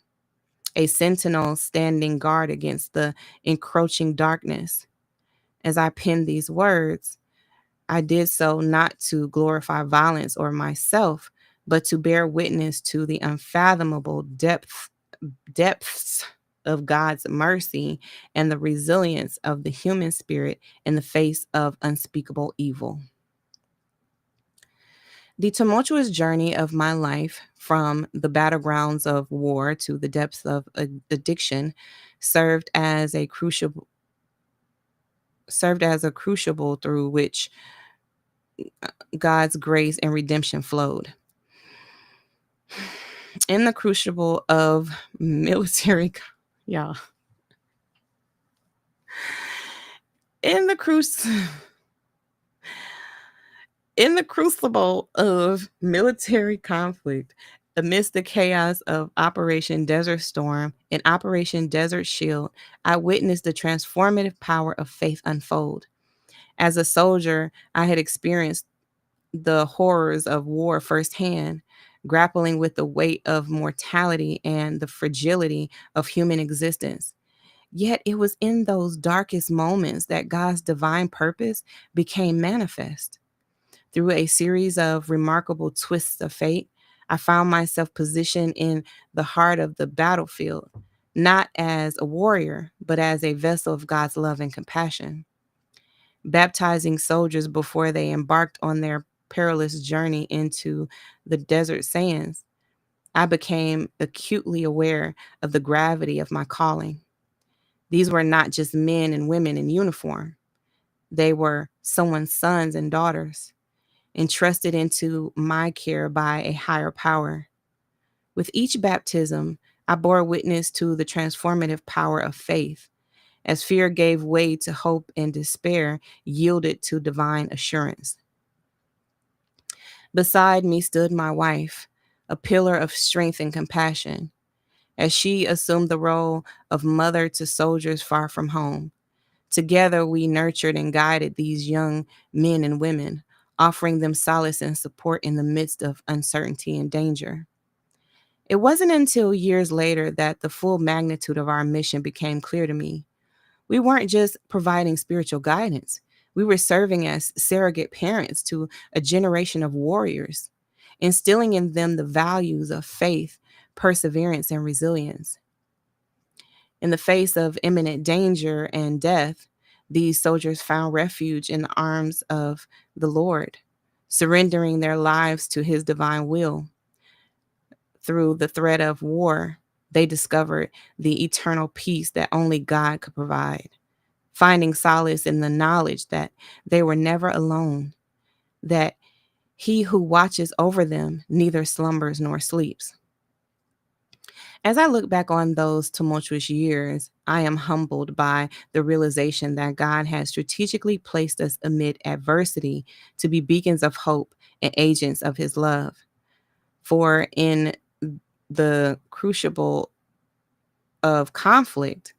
a sentinel standing guard against the encroaching darkness. As I penned these words, I did so not to glorify violence or myself, but to bear witness to the unfathomable depths of God's mercy and the resilience of the human spirit in the face of unspeakable evil. The tumultuous journey of my life from the battlegrounds of war to the depths of addiction served as a crucible through which God's grace and redemption flowed. In the crucible of military yeah. In the In the crucible of military conflict, amidst the chaos of Operation Desert Storm and Operation Desert Shield, I witnessed the transformative power of faith unfold. As a soldier, I had experienced the horrors of war firsthand, grappling with the weight of mortality and the fragility of human existence. Yet it was in those darkest moments that God's divine purpose became manifest. Through a series of remarkable twists of fate, I found myself positioned in the heart of the battlefield, not as a warrior, but as a vessel of God's love and compassion, baptizing soldiers before they embarked on their perilous journey into the desert sands. I became acutely aware of the gravity of my calling. These were not just men and women in uniform. They were someone's sons and daughters, entrusted into my care by a higher power. With each baptism, I bore witness to the transformative power of faith, as fear gave way to hope and despair yielded to divine assurance. Beside me stood my wife, a pillar of strength and compassion, as she assumed the role of mother to soldiers far from home. Together, we nurtured and guided these young men and women, offering them solace and support in the midst of uncertainty and danger. It wasn't until years later that the full magnitude of our mission became clear to me. We weren't just providing spiritual guidance, we were serving as surrogate parents to a generation of warriors, instilling in them the values of faith, perseverance, and resilience. In the face of imminent danger and death, these soldiers found refuge in the arms of the Lord, surrendering their lives to his divine will. Through the threat of war, they discovered the eternal peace that only God could provide. finding solace in the knowledge that they were never alone, that he who watches over them neither slumbers nor sleeps. As I look back on those tumultuous years, I am humbled by the realization that God has strategically placed us amid adversity to be beacons of hope and agents of his love. For in the crucible of conflict,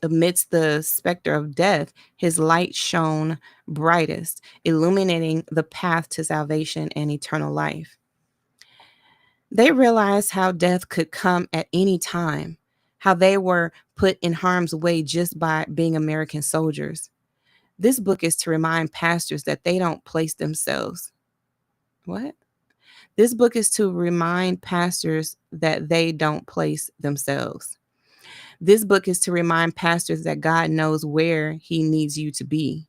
amidst the specter of death, his light shone brightest, illuminating the path to salvation and eternal life. They realized how death could come at any time, how they were put in harm's way just by being American soldiers. This book is to remind pastors that they don't place themselves. What? This book is to remind pastors that they don't place themselves. This book is to remind pastors that God knows where he needs you to be.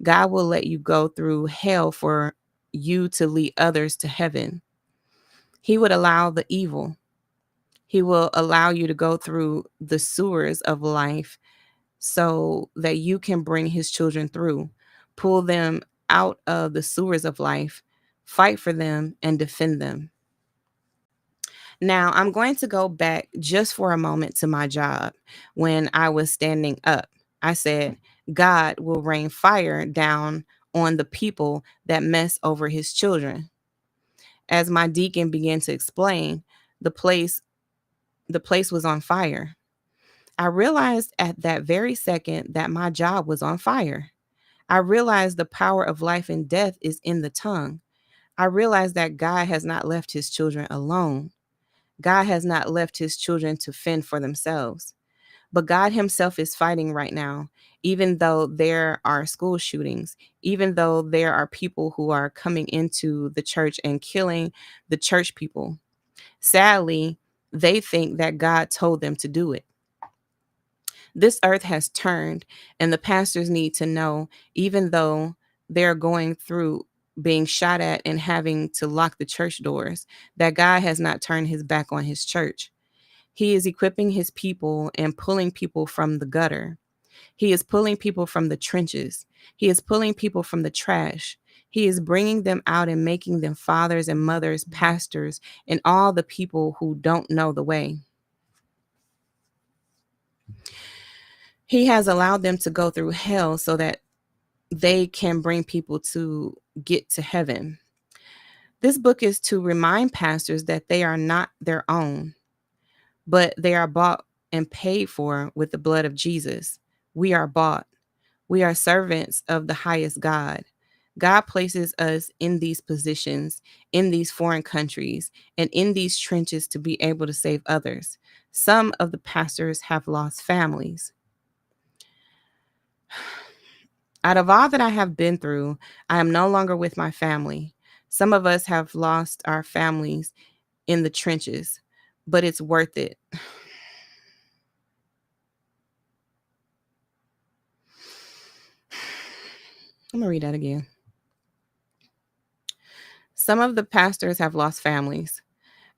God will let you go through hell for you to lead others to heaven. He would allow the evil. He will allow you to go through the sewers of life so that you can bring his children through, pull them out of the sewers of life, fight for them, and defend them. Now, I'm going to go back just for a moment to my job. When I was standing up, I said, God will rain fire down on the people that mess over his children. As my deacon began to explain, the place the place was on fire. I realized at that very second that my job was on fire. I realized the power of life and death is in the tongue. I realized that God has not left his children alone. God has not left his children to fend for themselves. But God himself is fighting right now, even though there are school shootings, even though there are people who are coming into the church and killing the church people. Sadly, they think that God told them to do it. This earth has turned, and the pastors need to know, even though they're going through being shot at and having to lock the church doors, that God has not turned his back on his church. He is equipping his people and pulling people from the gutter. He is pulling people from the trenches. He is pulling people from the trash. He is bringing them out and making them fathers and mothers, pastors, and all the people who don't know the way. He has allowed them to go through hell so that they can bring people to get to heaven. This book is to remind pastors that they are not their own, but they are bought and paid for with the blood of Jesus. We are bought. We are servants of the highest God. God places us in these positions, in these foreign countries, and in these trenches to be able to save others. Some of the pastors have lost families. Out of all that I have been through, I am no longer with my family. Some of us have lost our families in the trenches, but it's worth it. I'm going to read that again. Some of the pastors have lost families.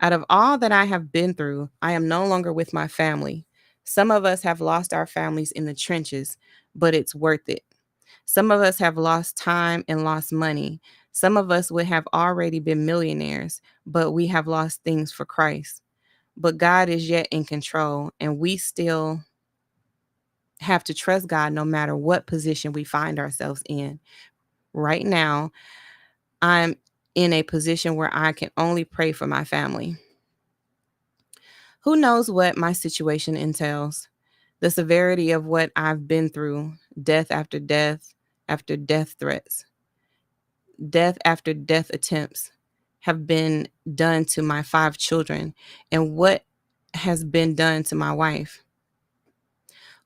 Out of all that I have been through, I am no longer with my family. Some of us have lost our families in the trenches, but it's worth it. Some of us have lost time and lost money. Some of us would have already been millionaires, but we have lost things for Christ. But God is yet in control, and we still have to trust God no matter what position we find ourselves in. Right now, I'm in a position where I can only pray for my family. Who knows what my situation entails? The severity of what I've been through, death after death after death threats, death after death attempts have been done to my 5 children, and what has been done to my wife.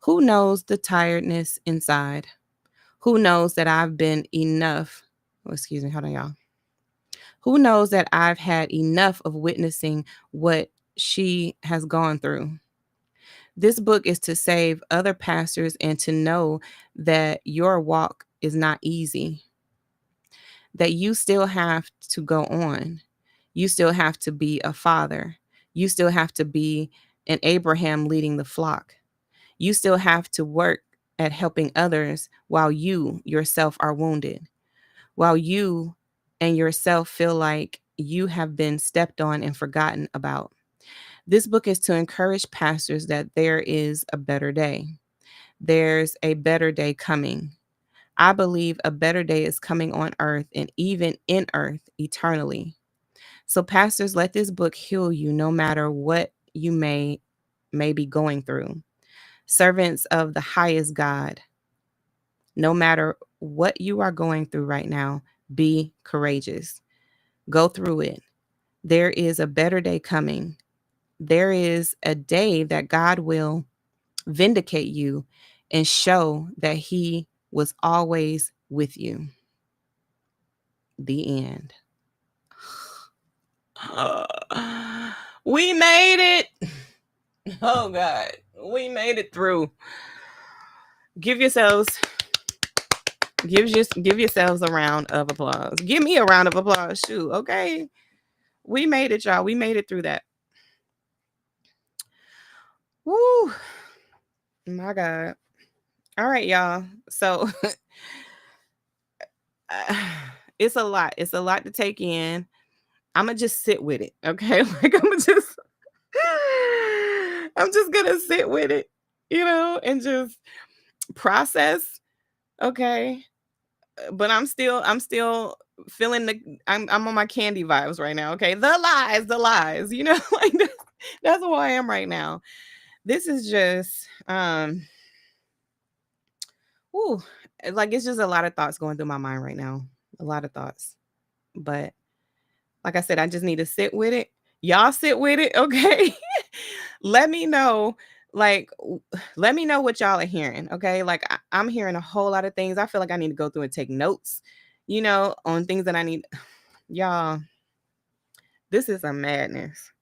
Who knows the tiredness inside? Who knows that I've been enough? Oh, excuse me, hold on, y'all. Who knows that I've had enough of witnessing what she has gone through? This book is to save other pastors and to know that your walk is not easy, that you still have to go on. You still have to be a father. You still have to be an Abraham leading the flock. You still have to work at helping others while you yourself are wounded, while you and yourself feel like you have been stepped on and forgotten about. This book is to encourage pastors that there is a better day. There's a better day coming. I believe a better day is coming on earth and even in earth eternally. So pastors, let this book heal you no matter what you may be going through. Servants of the highest God, no matter what you are going through right now, be courageous. Go through it. There is a better day coming. There is a day that God will vindicate you and show that he was always with you. The end. We made it. Oh God, we made it through. Give yourselves a round of applause. Give me a round of applause. Shoot, okay. We made it, y'all. We made it through that. Woo. My God. All right, y'all. So it's a lot. It's a lot to take in. I'm gonna just sit with it. Okay. Like I'm just gonna sit with it, and just process. Okay. But I'm still feeling I'm on my candy vibes right now. Okay. The lies, like that's who I am right now. This is just ooh, like it's just a lot of thoughts going through my mind right now. A lot of thoughts. But like I said, I just need to sit with it. Y'all sit with it, okay? Let me know, like, let me know what y'all are hearing, okay? Like, I'm hearing a whole lot of things. I feel like I need to go through and take notes, on things that I need. Y'all, this is some madness.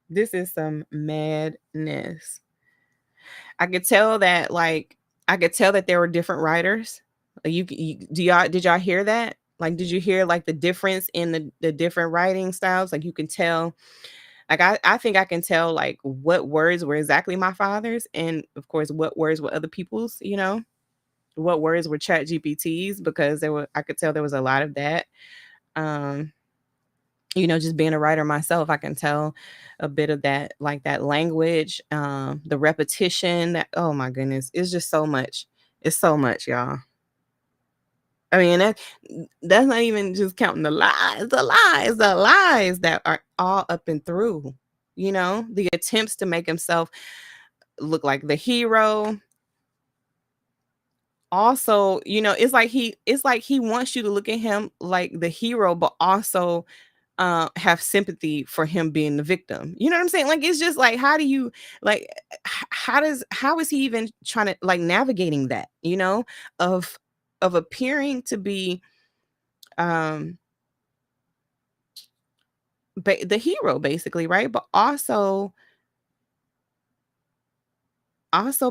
This is some madness. I could tell that, there were different writers. Did y'all hear that? Like, did you hear like the difference in the different writing styles? Like, you can tell. Like, I think I can tell like what words were exactly my father's, and of course what words were other people's. What words were Chat GPT's, because I could tell there was a lot of that. Um, just being a writer myself, I can tell a bit of that, like that language, the repetition. That, oh my goodness, it's just so much. It's so much, y'all. I mean, that's not even just counting the lies that are all up and through, the attempts to make himself look like the hero. Also, it's like he wants you to look at him like the hero, but also have sympathy for him being the victim. You know what I'm saying? Like, it's just like, how do you, like, how is he even trying to, like, navigating that, of appearing to be um the hero, basically, right? But also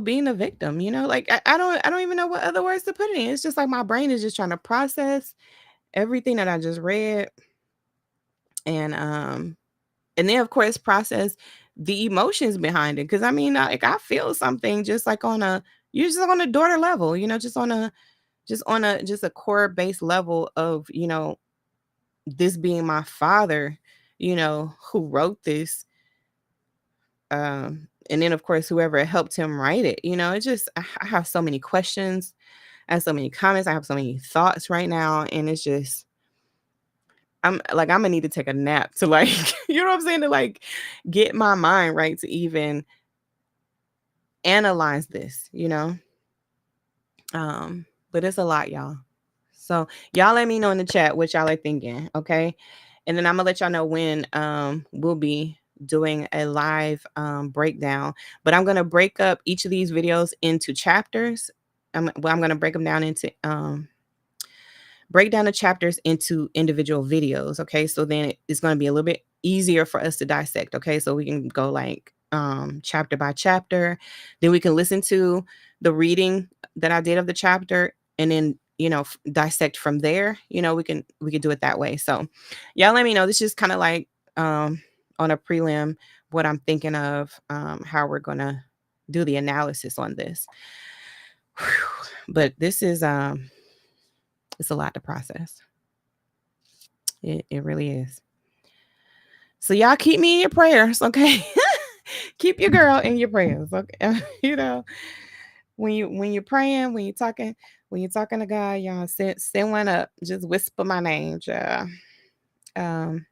being a victim, like, I don't even know what other words to put it in. It's just like my brain is just trying to process everything that I just read, and then of course process the emotions behind it. Because I mean, like, I feel something just like just on a daughter level, just a core base level of, this being my father, who wrote this, and then of course whoever helped him write it. It's just, I have so many questions, I have so many comments, I have so many thoughts right now, and it's just, I'm gonna need to take a nap to, like, you know what I'm saying, to, like, get my mind right to even analyze this, but it's a lot, y'all. So y'all let me know in the chat what y'all are thinking, okay? And then I'm gonna let y'all know when we'll be doing a live breakdown. But I'm gonna break up each of these videos into chapters. I'm gonna break down the chapters into individual videos. Okay, so then it's going to be a little bit easier for us to dissect. Okay, so we can go like chapter by chapter, then we can listen to the reading that I did of the chapter, and then dissect from there. We can do it that way. So y'all let me know. This is kind of like on a prelim what I'm thinking of, how we're gonna do the analysis on this. Whew. But this is it's a lot to process. It really is. So y'all keep me in your prayers, okay? Keep your girl in your prayers, okay? You know, when you're praying, when you're talking to God, y'all send one up. Just whisper my name, y'all. And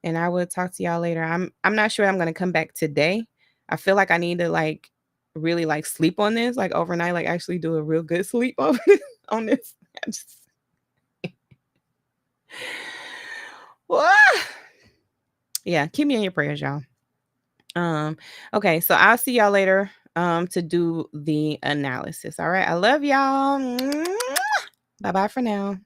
I will talk to y'all later. I'm not sure I'm gonna come back today. I feel like I need to like really like sleep on this, like overnight, like actually do a real good sleep over this, on this. I just, Wah! Yeah, keep me in your prayers, y'all. Okay, so I'll see y'all later to do the analysis. All right. I love y'all. Bye-bye for now.